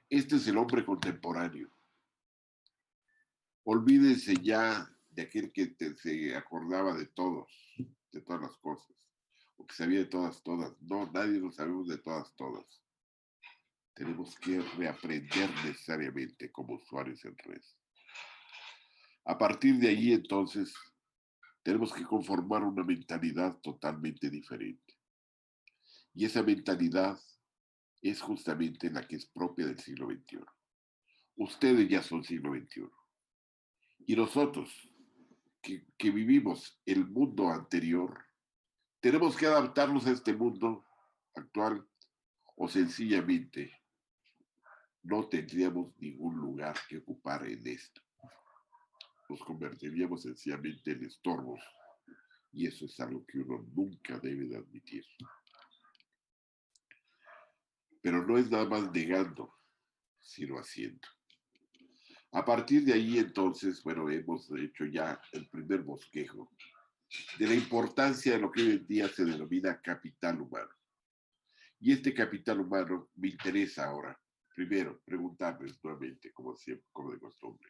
Este es el hombre contemporáneo. Olvídense ya de aquel que se acordaba de todas las cosas, o que sabía de todas. No, nadie lo sabemos de todas. Tenemos que reaprender necesariamente como usuarios en red. A partir de ahí, entonces, tenemos que conformar una mentalidad totalmente diferente. Y esa mentalidad es justamente la que es propia del siglo XXI. Ustedes ya son siglo XXI. Y nosotros, que vivimos el mundo anterior, tenemos que adaptarnos a este mundo actual o sencillamente no tendríamos ningún lugar que ocupar en esto. Nos convertiríamos sencillamente en estorbos y eso es algo que uno nunca debe de admitir. Pero no es nada más negando, sino haciendo. A partir de ahí, entonces, bueno, hemos hecho ya el primer bosquejo de la importancia de lo que hoy en día se denomina capital humano. Y este capital humano me interesa ahora, primero, preguntarles nuevamente, como siempre, como de costumbre,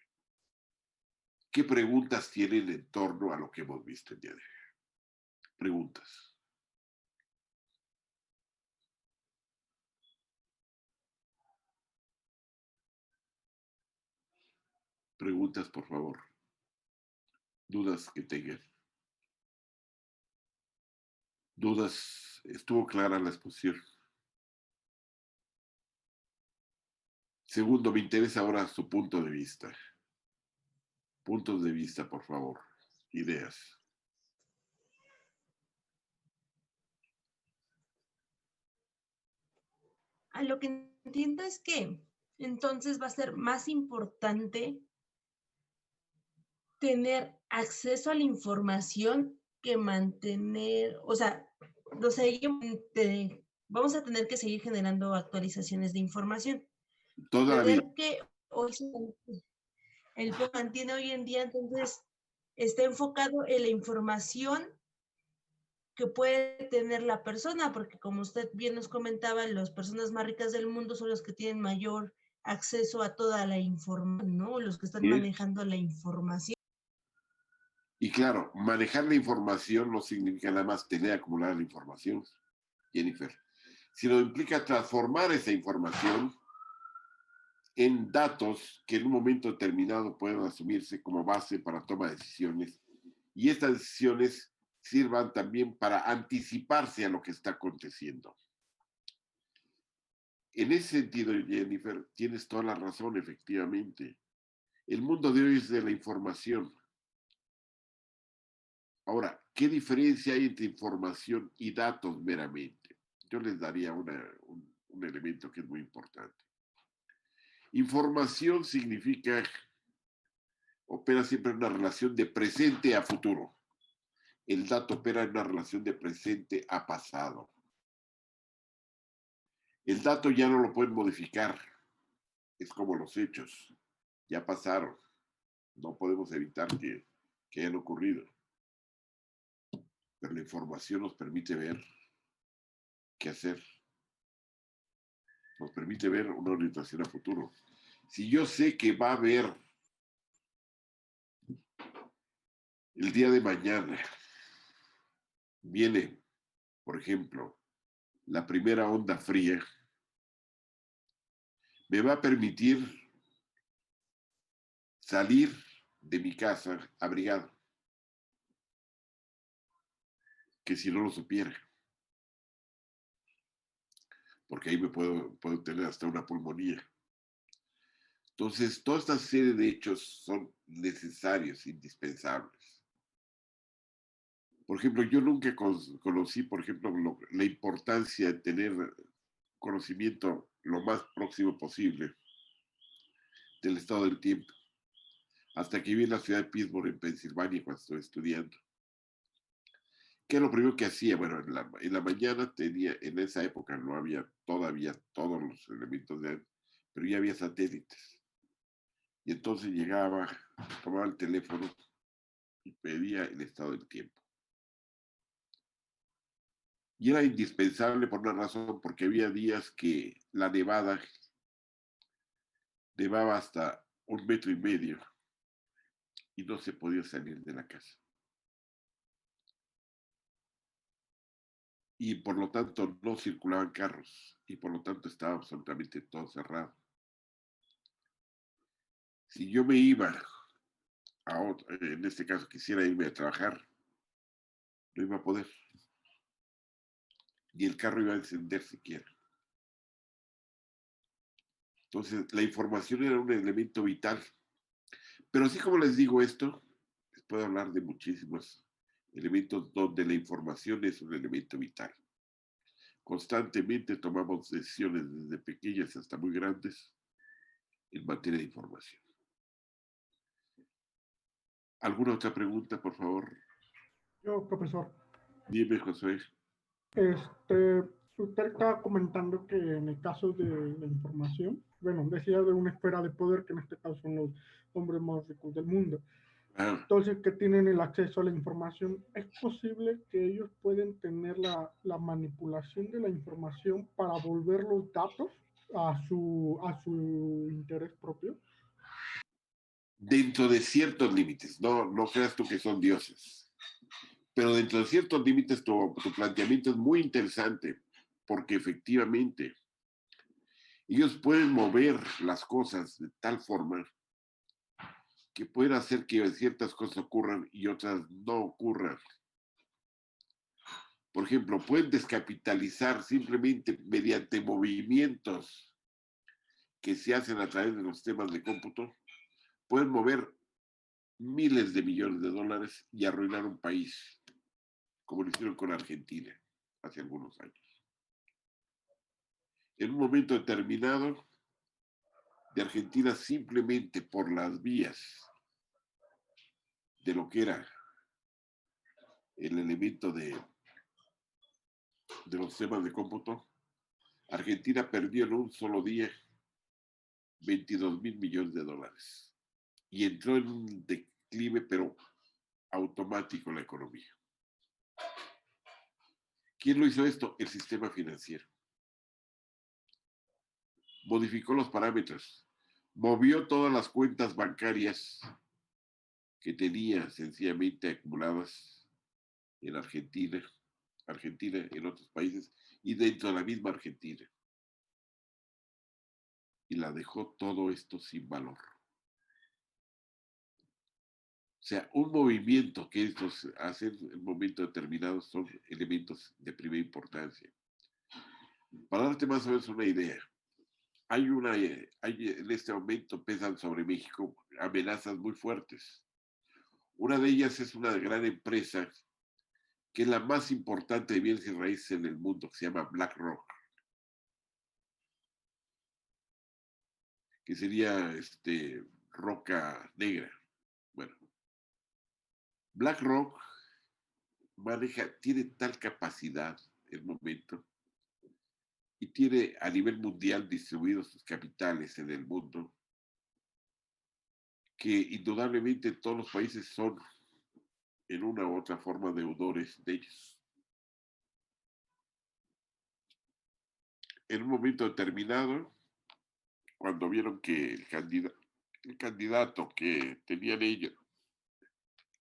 ¿qué preguntas tienen en torno a lo que hemos visto el día de hoy? Preguntas. Preguntas, por favor. Dudas que tengan. Dudas. ¿Estuvo clara la exposición? Segundo, me interesa ahora su punto de vista. Puntos de vista, por favor. Ideas. A lo que entiendo es que entonces va a ser más importante tener acceso a la información que mantener, o sea, vamos a tener que seguir generando actualizaciones de información. Toda la vida. Tener que hoy el pueblo mantiene hoy en día, entonces está enfocado en la información que puede tener la persona, porque como usted bien nos comentaba, las personas más ricas del mundo son los que tienen mayor acceso a toda la información, ¿no? Los que están manejando la información. Y claro, manejar la información no significa nada más tener acumulada la información, Jennifer, sino implica transformar esa información en datos que en un momento determinado puedan asumirse como base para toma de decisiones y estas decisiones sirvan también para anticiparse a lo que está aconteciendo. En ese sentido, Jennifer, tienes toda la razón, efectivamente. El mundo de hoy es de la información. Ahora, ¿qué diferencia hay entre información y datos meramente? Yo les daría un elemento que es muy importante. Información significa, opera siempre en una relación de presente a futuro. El dato opera en una relación de presente a pasado. El dato ya no lo pueden modificar. Es como los hechos. Ya pasaron. No podemos evitar que hayan ocurrido. Pero la información nos permite ver qué hacer. Nos permite ver una orientación a futuro. Si yo sé que va a haber el día de mañana, viene, por ejemplo, la primera onda fría, me va a permitir salir de mi casa abrigado, que si no lo supiera, porque ahí me puedo tener hasta una pulmonía. Entonces, toda esta serie de hechos son necesarios, indispensables. Por ejemplo, yo nunca conocí, por ejemplo, la importancia de tener conocimiento lo más próximo posible del estado del tiempo, hasta que viví en la ciudad de Pittsburgh, en Pensilvania, cuando estuve estudiando. ¿Qué es lo primero que hacía? Bueno, en la mañana tenía, en esa época no había todavía todos los elementos de, pero ya había satélites. Y entonces llegaba, tomaba el teléfono y pedía el estado del tiempo. Y era indispensable por una razón, porque había días que la nevada nevaba hasta 1,5 metros y no se podía salir de la casa. Y por lo tanto no circulaban carros y por lo tanto estaba absolutamente todo cerrado. Si yo me iba en este caso quisiera irme a trabajar, no iba a poder. Ni el carro iba a encender siquiera. Entonces, la información era un elemento vital. Pero así como les digo esto, les puedo hablar de muchísimos elementos donde la información es un elemento vital. Constantemente tomamos decisiones desde pequeñas hasta muy grandes en materia de información. ¿Alguna otra pregunta, por favor? Yo, profesor, Dime, José. usted estaba comentando que en el caso de la información, bueno, decía de una esfera de poder, que en este caso son los hombres más ricos del mundo. Ah, Entonces, que tienen el acceso a la información, ¿es posible que ellos pueden tener la manipulación de la información para volver los datos a su interés propio? dentro de ciertos límites, no creas tú que son dioses, pero dentro de ciertos límites tu planteamiento es muy interesante, porque efectivamente ellos pueden mover las cosas de tal forma que pueden hacer que ciertas cosas ocurran y otras no ocurran. Por ejemplo, pueden descapitalizar simplemente mediante movimientos que se hacen a través de los sistemas de cómputo, pueden mover miles de millones de dólares y arruinar un país, como lo hicieron con Argentina hace algunos años. En un momento determinado, de Argentina, simplemente por las vías de lo que era el elemento de los temas de cómputo, Argentina perdió en un solo día 22,000 millones de dólares y entró en un declive, pero automático, la economía. ¿Quién lo hizo esto? El sistema financiero. Modificó los parámetros, movió todas las cuentas bancarias que tenía sencillamente acumuladas en Argentina, en otros países y dentro de la misma Argentina. Y la dejó todo esto sin valor. O sea, un movimiento que estos hacen en momentos determinados son elementos de primera importancia. Para darte más o menos una idea, hay en este momento pesan sobre México amenazas muy fuertes. Una de ellas es una gran empresa que es la más importante de bienes y raíces en el mundo, que se llama BlackRock, que sería roca negra. Bueno, BlackRock tiene tal capacidad en el momento y tiene a nivel mundial distribuidos sus capitales en el mundo, que indudablemente todos los países son en una u otra forma deudores de ellos. En un momento determinado, cuando vieron que el candidato que tenían ellos,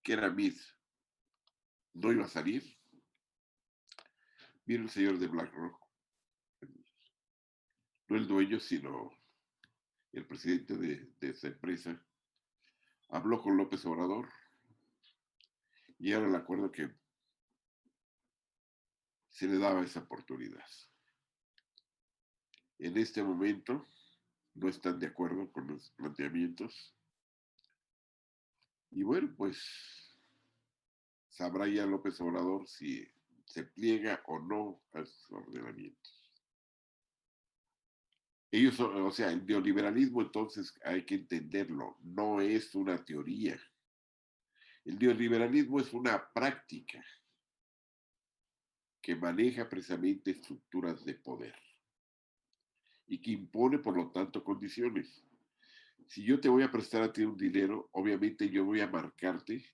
que era Miss, no iba a salir, vino el señor de BlackRock, no el dueño, sino el presidente de esa empresa, habló con López Obrador y llegaron al acuerdo que se le daba esa oportunidad. En este momento no están de acuerdo con los planteamientos y bueno, pues sabrá ya López Obrador si se pliega o no a esos ordenamientos. Ellos, o sea, el neoliberalismo entonces hay que entenderlo, no es una teoría. El neoliberalismo es una práctica que maneja precisamente estructuras de poder y que impone, por lo tanto, condiciones. Si yo te voy a prestar a ti un dinero, obviamente yo voy a marcarte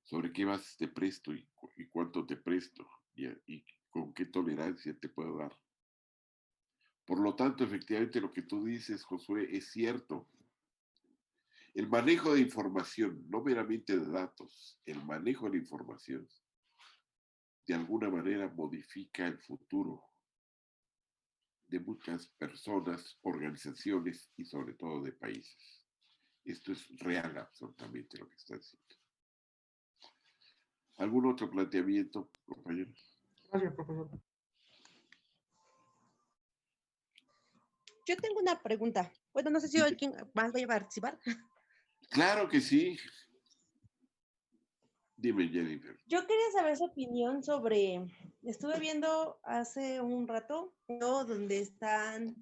sobre qué vas te presto y cuánto te presto y con qué tolerancia te puedo dar. Por lo tanto, efectivamente, lo que tú dices, Josué, es cierto. El manejo de información, no meramente de datos, el manejo de la información, de alguna manera modifica el futuro de muchas personas, organizaciones y sobre todo de países. Esto es real absolutamente lo que está diciendo. ¿Algún otro planteamiento, compañeros? Gracias, profesor. Yo tengo una pregunta. Bueno, no sé si alguien más vaya a participar. Claro que sí. Dime, Jennifer. Yo quería saber su opinión sobre, estuve viendo hace un rato, ¿no?, donde están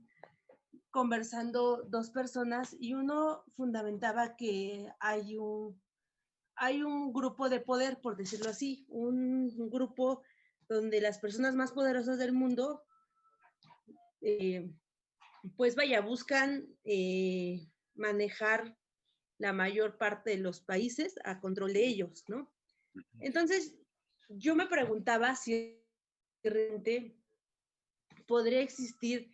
conversando dos personas y uno fundamentaba que hay un grupo de poder, por decirlo así, un grupo donde las personas más poderosas del mundo, pues vaya, buscan manejar la mayor parte de los países a control de ellos, ¿no? Entonces, yo me preguntaba si realmente podría existir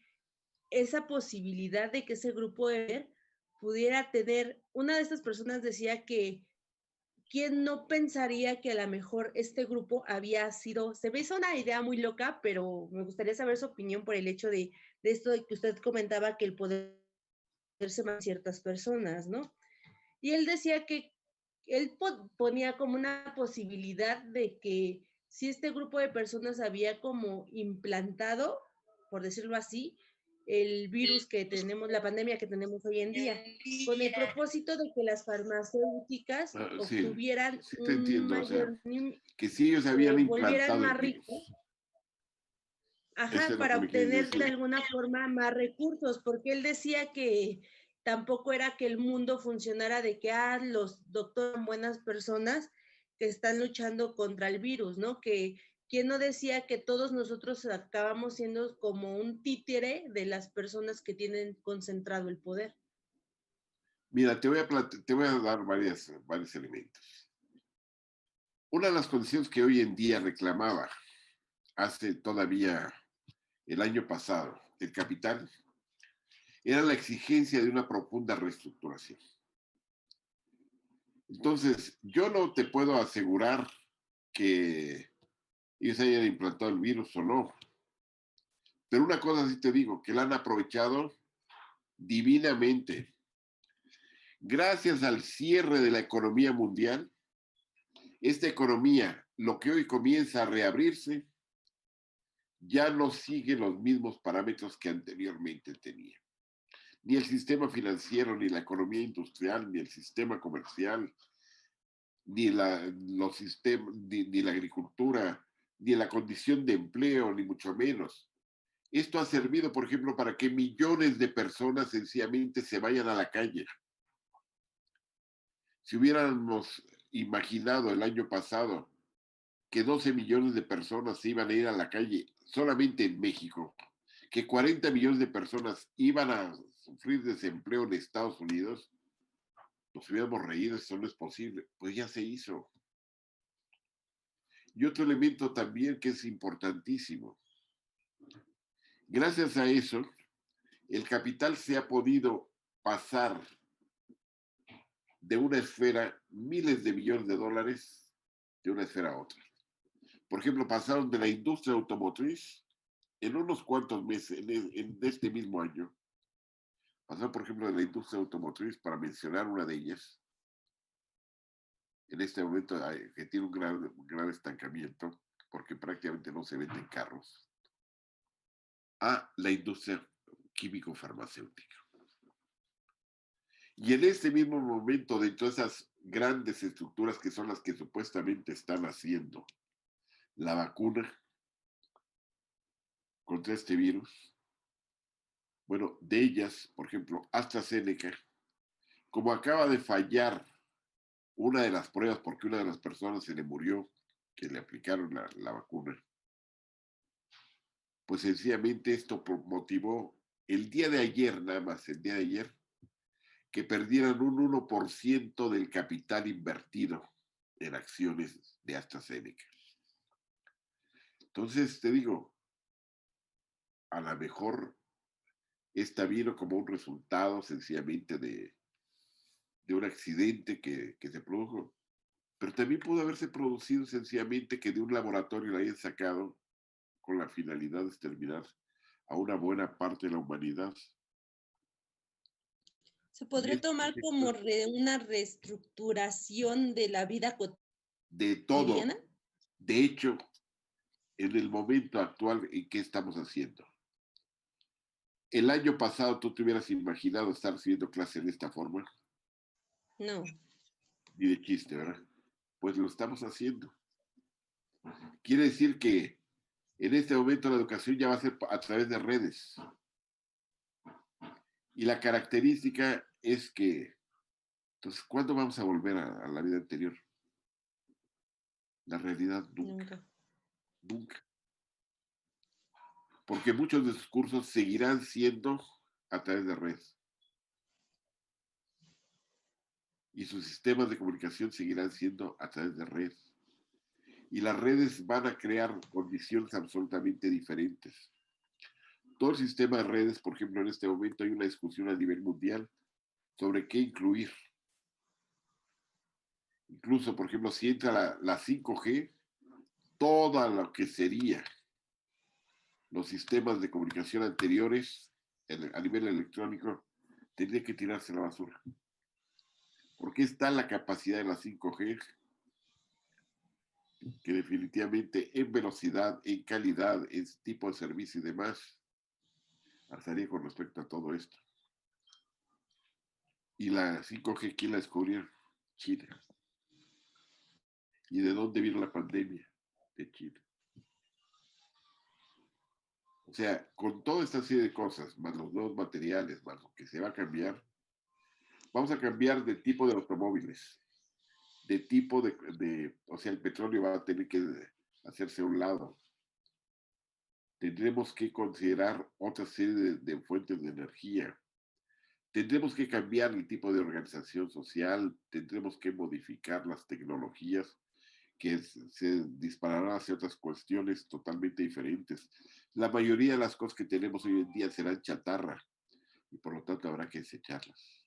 esa posibilidad de que ese grupo de poder pudiera tener, una de estas personas decía que ¿quién no pensaría que a lo mejor este grupo había sido, se me hizo una idea muy loca, pero me gustaría saber su opinión por el hecho de esto de que usted comentaba que el poder se mantiene en ciertas personas, ¿no? Y él decía que él ponía como una posibilidad de que si este grupo de personas había como implantado, por decirlo así, el virus que tenemos, la pandemia que tenemos hoy en día, con el propósito de que las farmacéuticas obtuvieran sí te entiendo, mayor, o sea, que si ellos habían volvieran implantado más el virus. ricos. Ajá, Eso es lo para que me quieres obtener de decir. alguna forma más recursos, porque él decía que tampoco era que el mundo funcionara de que los doctores son buenas personas que están luchando contra el virus, ¿no? Que quien no decía que todos nosotros acabamos siendo como un títere de las personas que tienen concentrado el poder. Mira, te voy a dar varios elementos. Una de las condiciones que hoy en día reclamaba hace todavía el año pasado el capital era la exigencia de una profunda reestructuración. Entonces, yo no te puedo asegurar que ellos hayan implantado el virus o no, pero una cosa sí te digo, que la han aprovechado divinamente. Gracias al cierre de la economía mundial, esta economía, lo que hoy comienza a reabrirse, ya no sigue los mismos parámetros que anteriormente tenía. Ni el sistema financiero, ni la economía industrial, ni el sistema comercial, ni la agricultura, ni la condición de empleo, ni mucho menos. Esto ha servido, por ejemplo, para que millones de personas sencillamente se vayan a la calle. Si hubiéramos imaginado el año pasado que 12 millones de personas se iban a ir a la calle solamente en México, que 40 millones de personas iban a sufrir desempleo en Estados Unidos, nos hubiéramos reído, eso no es posible. Pues ya se hizo. Y otro elemento también que es importantísimo. Gracias a eso, el capital se ha podido pasar de una esfera miles de millones de dólares de una esfera a otra. Por ejemplo, pasaron de la industria automotriz en unos cuantos meses, en este mismo año, pasaron, por ejemplo, de la industria automotriz, para mencionar una de ellas, en este momento que tiene un gran estancamiento, porque prácticamente no se venden carros, a la industria químico-farmacéutica. Y en este mismo momento, dentro de esas grandes estructuras que son las que supuestamente están haciendo la vacuna contra este virus, bueno, de ellas, por ejemplo, AstraZeneca, como acaba de fallar una de las pruebas porque una de las personas se le murió que le aplicaron la vacuna, pues sencillamente esto motivó el día de ayer, nada más el día de ayer, que perdieran un 1% del capital invertido en acciones de AstraZeneca. Entonces, te digo, a lo mejor esta vino como un resultado sencillamente de un accidente que se produjo, pero también pudo haberse producido sencillamente que de un laboratorio la hayan sacado con la finalidad de exterminar a una buena parte de la humanidad. Se Y podría este tomar como efecto una reestructuración de la vida de todo, cotidiana. de hecho, en el momento actual, ¿en qué estamos haciendo? El año pasado tú te hubieras imaginado estar haciendo clase de esta forma, No. ni de chiste, ¿verdad? Pues lo estamos haciendo. Quiere decir que en este momento la educación ya va a ser a través de redes. Y la característica es que, entonces, ¿cuándo vamos a volver a la vida anterior? La realidad nunca, Nunca. nunca. Porque muchos de sus cursos seguirán siendo a través de redes. Y sus sistemas de comunicación seguirán siendo a través de redes. Y las redes van a crear condiciones absolutamente diferentes. Todo el sistema de redes, por ejemplo, en este momento hay una discusión a nivel mundial sobre qué incluir. Incluso, por ejemplo, si entra la 5G, todo lo que sería los sistemas de comunicación anteriores a nivel electrónico tendría que tirarse a la basura. Porque está la capacidad de la 5G que definitivamente en velocidad, en calidad, en tipo de servicio y demás, alzaría con respecto a todo esto. Y la 5G, ¿quién la descubrió? China. ¿Y de dónde vino la pandemia? De China. O sea, con toda esta serie de cosas, más los nuevos materiales, más lo que se va a cambiar, vamos a cambiar de tipo de automóviles, de tipo o sea, el petróleo va a tener que hacerse a un lado. Tendremos que considerar otra serie de fuentes de energía. Tendremos que cambiar el tipo de organización social, tendremos que modificar las tecnologías que se dispararán hacia otras cuestiones totalmente diferentes. La mayoría de las cosas que tenemos hoy en día serán chatarra y por lo tanto habrá que desecharlas.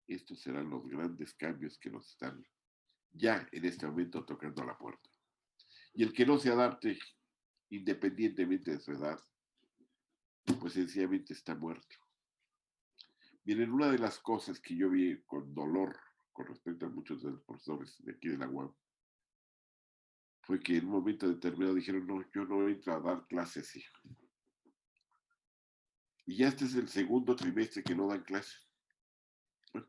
Estos serán los grandes cambios que nos están ya en este momento tocando a la puerta. Y el que no se adapte, independientemente de su edad, pues sencillamente está muerto. Miren, una de las cosas que yo vi con dolor con respecto a muchos de los profesores de aquí de la UAM fue que en un momento determinado dijeron, no, yo no entro a dar clases, hijo. Y ya este es el segundo trimestre que no dan clases. Bueno,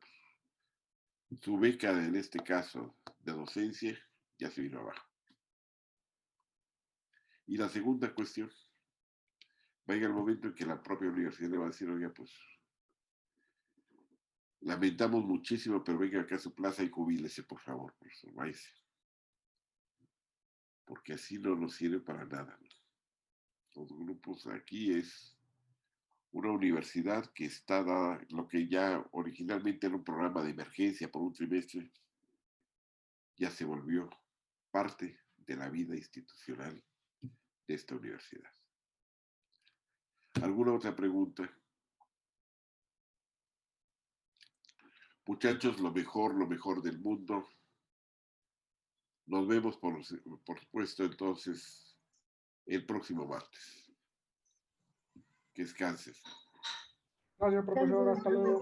su beca, en este caso, de docencia, ya se vino abajo. Y la segunda cuestión, va a llegar el momento en que la propia universidad le va a decir, oiga, pues, lamentamos muchísimo, pero venga acá a su plaza y jubílese, por favor, profesor, váyase. Porque así no nos sirve para nada. Los grupos aquí es una universidad que está dada, lo que ya originalmente era un programa de emergencia por un trimestre, ya se volvió parte de la vida institucional de esta universidad. ¿Alguna otra pregunta? Muchachos, lo mejor del mundo. Nos vemos, por supuesto, entonces, el próximo martes. Que descanses. Gracias, profesor. Hasta luego.